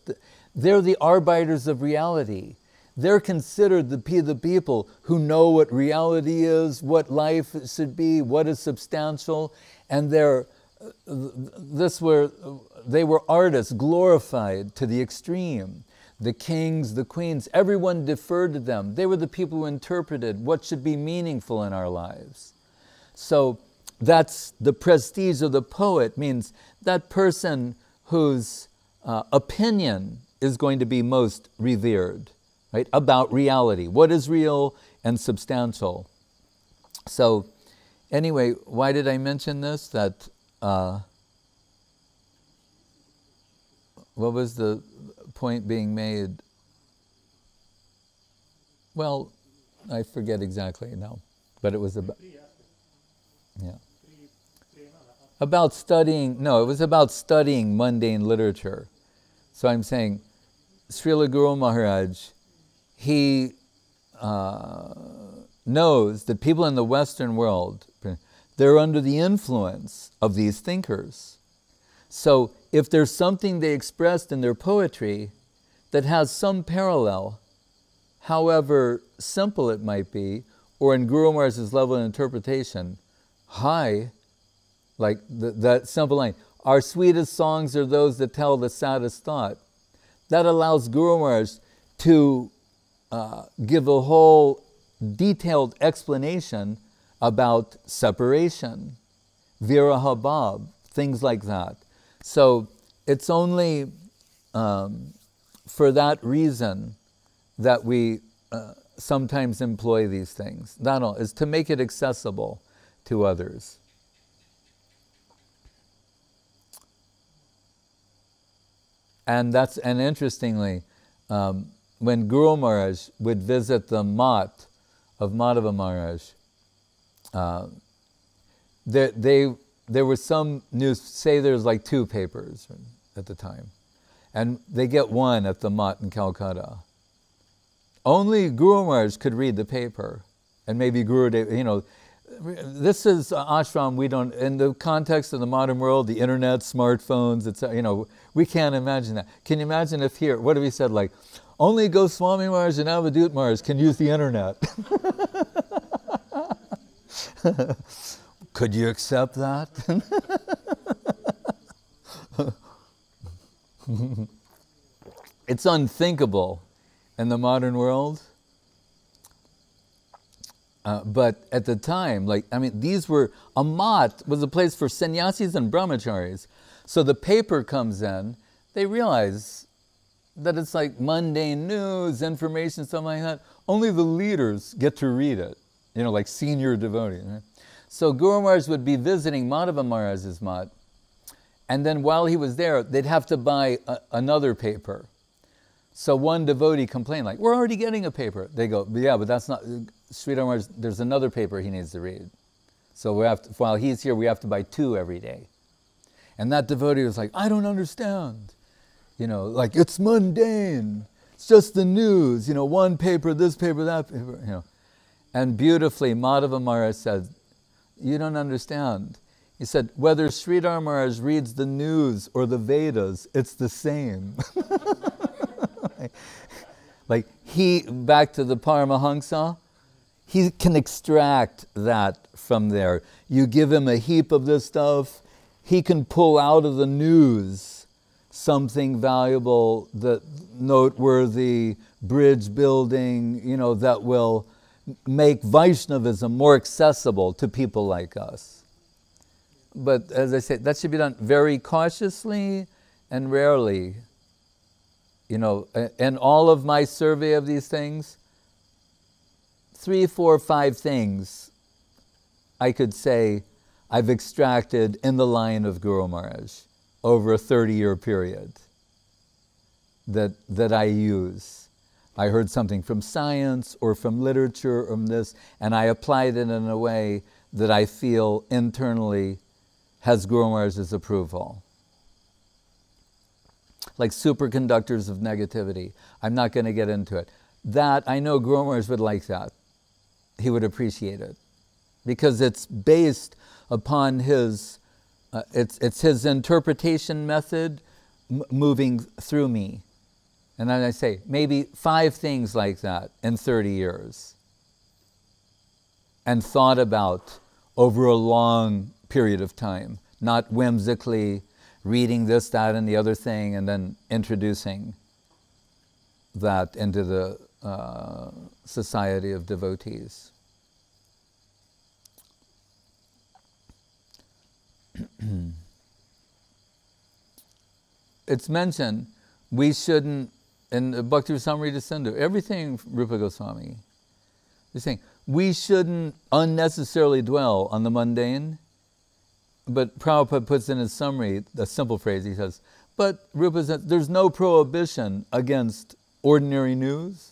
They're the arbiters of reality. They're considered the people who know what reality is, what life should be, what is substantial, and they were artists glorified to the extreme. the kings, the queens, everyone deferred to them. They were the people who interpreted what should be meaningful in our lives. So that's the prestige of the poet, means that person whose opinion is going to be most revered, right? About reality, what is real and substantial. So anyway, why did I mention this? That, what was the point being made? Well, I forget exactly now, but it was about, yeah. About studying, no, it was about studying mundane literature. So I'm saying, Srila Guru Maharaj, he knows that people in the Western world, they're under the influence of these thinkers. So if there's something they expressed in their poetry that has some parallel, however simple it might be, or in Guru Maharaj's level of interpretation, high, like that simple line, our sweetest songs are those that tell the saddest thought. That allows Guru Maharaj to give a whole detailed explanation about separation, viraha bhav, things like that. So it's only for that reason that we sometimes employ these things. That all is to make it accessible to others. And interestingly, when Guru Maharaj would visit the mat of Madhava Maharaj, there were some news, say there's like 2 papers at the time, and they get one at the mat in Calcutta. Only Guru Maharaj could read the paper, and maybe Gurudev, you know, this is ashram, we don't, in the context of the modern world, the internet, smartphones, etc., you know, we can't imagine that. Can you imagine if here, what have we said, like, only Goswami Maharaj and Avadut Maharaj can use the internet? Could you accept that? It's unthinkable in the modern world. But at the time, like, I mean, these were, a mat was a place for sannyasis and brahmacharis. So the paper comes in, they realize that it's like mundane news, information, something like that. Only the leaders get to read it, you know, like senior devotees. Right? So Guru Maharaj would be visiting Madhava Maharaj's mat, and then while he was there, they'd have to buy another paper. So one devotee complained, like, we're already getting a paper. They go, yeah, but that's not, Sridhar Maharaj, there's another paper he needs to read. So we have to, while he's here, we have to buy 2 every day. And that devotee was like, I don't understand. You know, like, it's mundane. It's just the news, you know, one paper, this paper, that paper, you know. And beautifully, Madhava Maharaj said, you don't understand. He said, whether Sridhar Maharaj reads the news or the Vedas, it's the same. Like he, back to the Paramahansa, he can extract that from there. You give him a heap of this stuff, he can pull out of the news something valuable, that noteworthy, bridge building, you know, that will make Vaishnavism more accessible to people like us. But as I say, that should be done very cautiously and rarely. You know, in all of my survey of these things, 3, 4, 5 things I could say I've extracted in the line of Guru Maharaj over a 30-year period that I use. I heard something from science or from literature or from this, and I applied it in a way that I feel internally has Guru Maharaj's approval. Like superconductors of negativity. I'm not going to get into it. That, I know Guru Maharaj would like that. He would appreciate it. Because it's based upon his, it's his interpretation method moving through me. And then I say, maybe 5 things like that in 30 years. And thought about over a long period of time, not whimsically reading this, that, and the other thing, and then introducing. that into the society of devotees. It's mentioned we shouldn't, in the Bhakti Rasamrita Sindhu, everything Rupa Goswami, they're saying we shouldn't unnecessarily dwell on the mundane. But Prabhupada puts in his summary a simple phrase. He says, but Rupa says, there's no prohibition against ordinary news.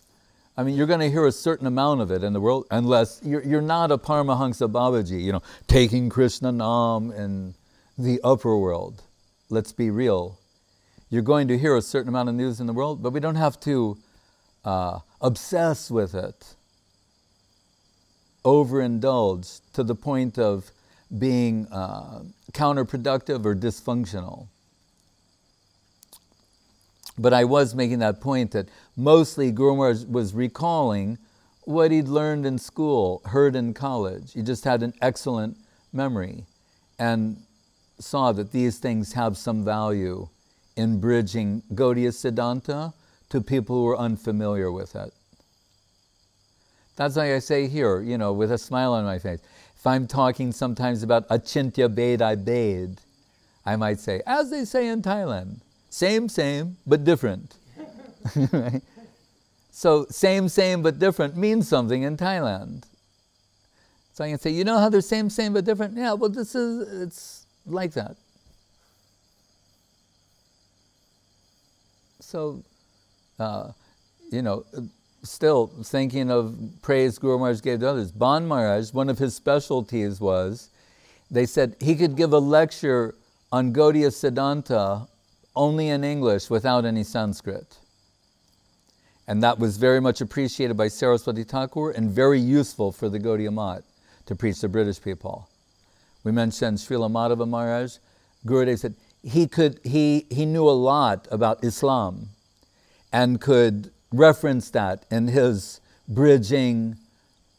I mean, you're going to hear a certain amount of it in the world, unless you're not a Paramahansa Babaji, taking Krishna Nam in the upper world. Let's be real. You're going to hear a certain amount of news in the world, but we don't have to obsess with it, overindulge to the point of being counterproductive or dysfunctional. But I was making that point that mostly Guru Maharaj was recalling what he'd learned in school, heard in college. He just had an excellent memory and saw that these things have some value in bridging Gaudiya Siddhanta to people who are unfamiliar with it. That's why I say here, with a smile on my face, if I'm talking sometimes about Achintya Beda Bed, I might say, as they say in Thailand, same, but different. Right? So same, but different means something in Thailand. So I can say, how they're same, but different? Yeah, well, it's like that. So, still thinking of praise Guru Maharaj gave to others. Ban Maharaj, one of his specialties was, they said he could give a lecture on Gaudiya Siddhanta only in English without any Sanskrit. And that was very much appreciated by Saraswati Thakur and very useful for the Gaudiya Math to preach to British people. We mentioned Srila Madhava Maharaj. Gurudev said he knew a lot about Islam and could reference that in his bridging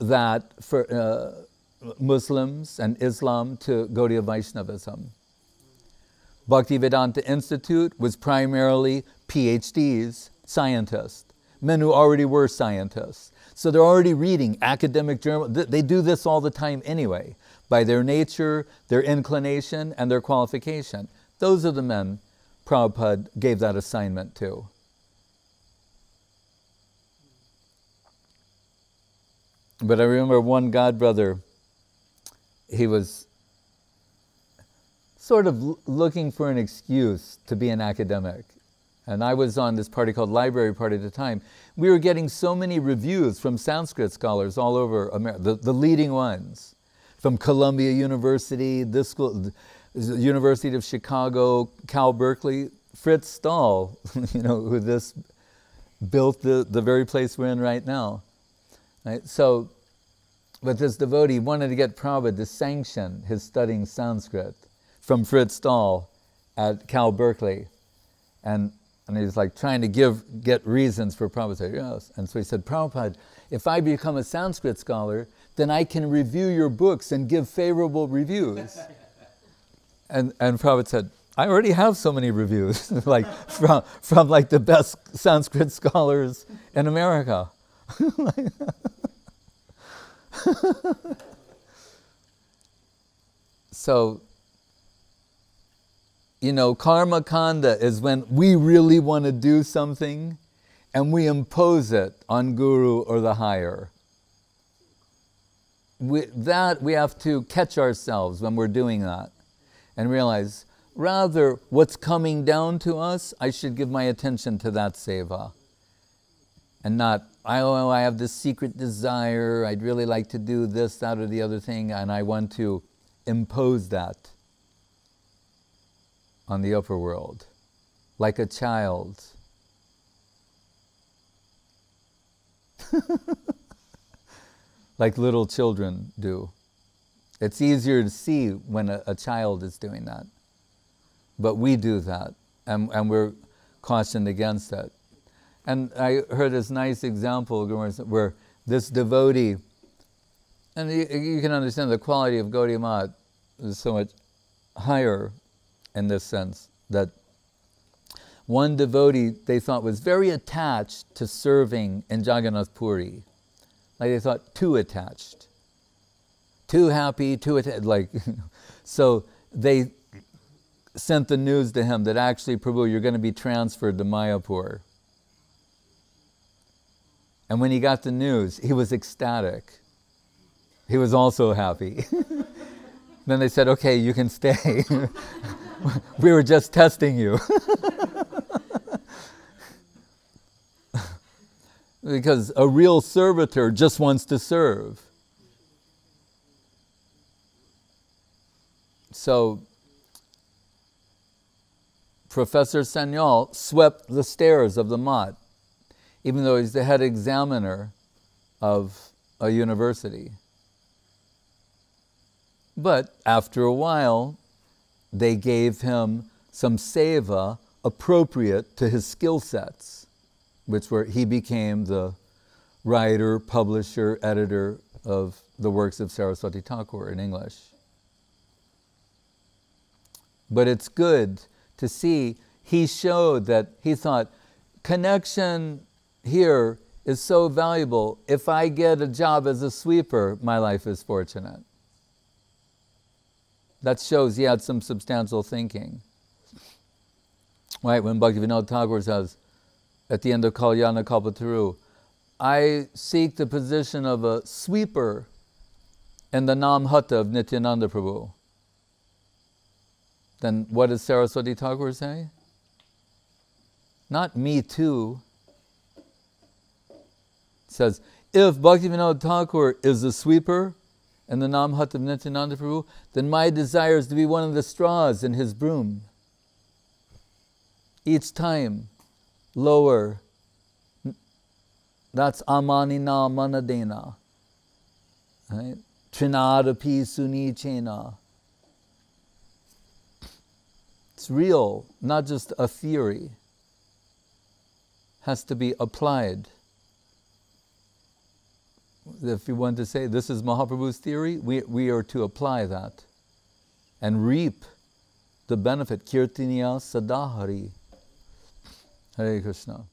that for Muslims and Islam to Gaudiya Vaishnavism. Bhaktivedanta Institute was primarily PhDs, scientists, men who already were scientists. So they're already reading academic journals. They do this all the time anyway, by their nature, their inclination, and their qualification. Those are the men Prabhupada gave that assignment to. But I remember one godbrother, he was sort of looking for an excuse to be an academic. And I was on this party called Library Party at the time. We were getting so many reviews from Sanskrit scholars all over America, the leading ones, from Columbia University, this school, the University of Chicago, Cal Berkeley, Fritz Stahl, who this built the very place we're in right now. Right? So, but this devotee wanted to get Prabhupada to sanction his studying Sanskrit from Fritz Stahl at Cal Berkeley. And he was like trying to get reasons for Prabhupada to say yes. And so he said, Prabhupada, if I become a Sanskrit scholar, then I can review your books and give favorable reviews. And Prabhupada said, I already have so many reviews, like from like the best Sanskrit scholars in America. So, karma kanda is when we really want to do something and we impose it on Guru or the higher. We have to catch ourselves when we're doing that and realize, rather, what's coming down to us, I should give my attention to that seva. And not, I have this secret desire, I'd really like to do this, that, or the other thing, and I want to impose that on the upper world, like a child. Like little children do. It's easier to see when a child is doing that. But we do that, and we're cautioned against it. And I heard this nice example where this devotee, and you can understand the quality of Gaudiya Math is so much higher in this sense, that one devotee they thought was very attached to serving in Jagannath Puri. Like they thought too attached. Too happy, too attached. Like, so they sent the news to him that actually, Prabhu, you're going to be transferred to Mayapur. And when he got the news, he was ecstatic. He was also happy. Then they said, okay, you can stay. We were just testing you. Because a real servitor just wants to serve. So, Professor Sanyal swept the stairs of the Mat, even though he's the head examiner of a university. But after a while, they gave him some seva appropriate to his skill sets, which were, he became the writer, publisher, editor of the works of Saraswati Thakur in English. But it's good to see he showed that he thought, connection here is so valuable. If I get a job as a sweeper, my life is fortunate. That shows he had some substantial thinking. Right, when Bhaktivinoda Thakur says, at the end of Kalyana Kalpataru, I seek the position of a sweeper in the Nam Hata of Nityananda Prabhu. Then what does Saraswati Thakur say? Not me too. It says, if Bhaktivinoda Thakur is a sweeper in the Nam Hata of Nityananda Prabhu, then my desire is to be one of the straws in his broom. Each time, lower. That's amanina manadena. Right? Trinadapi sunichena. It's real, not just a theory. Has to be applied. If you want to say this is Mahaprabhu's theory, we are to apply that and reap the benefit. Kirtiniya Sadahari. Hare Krishna.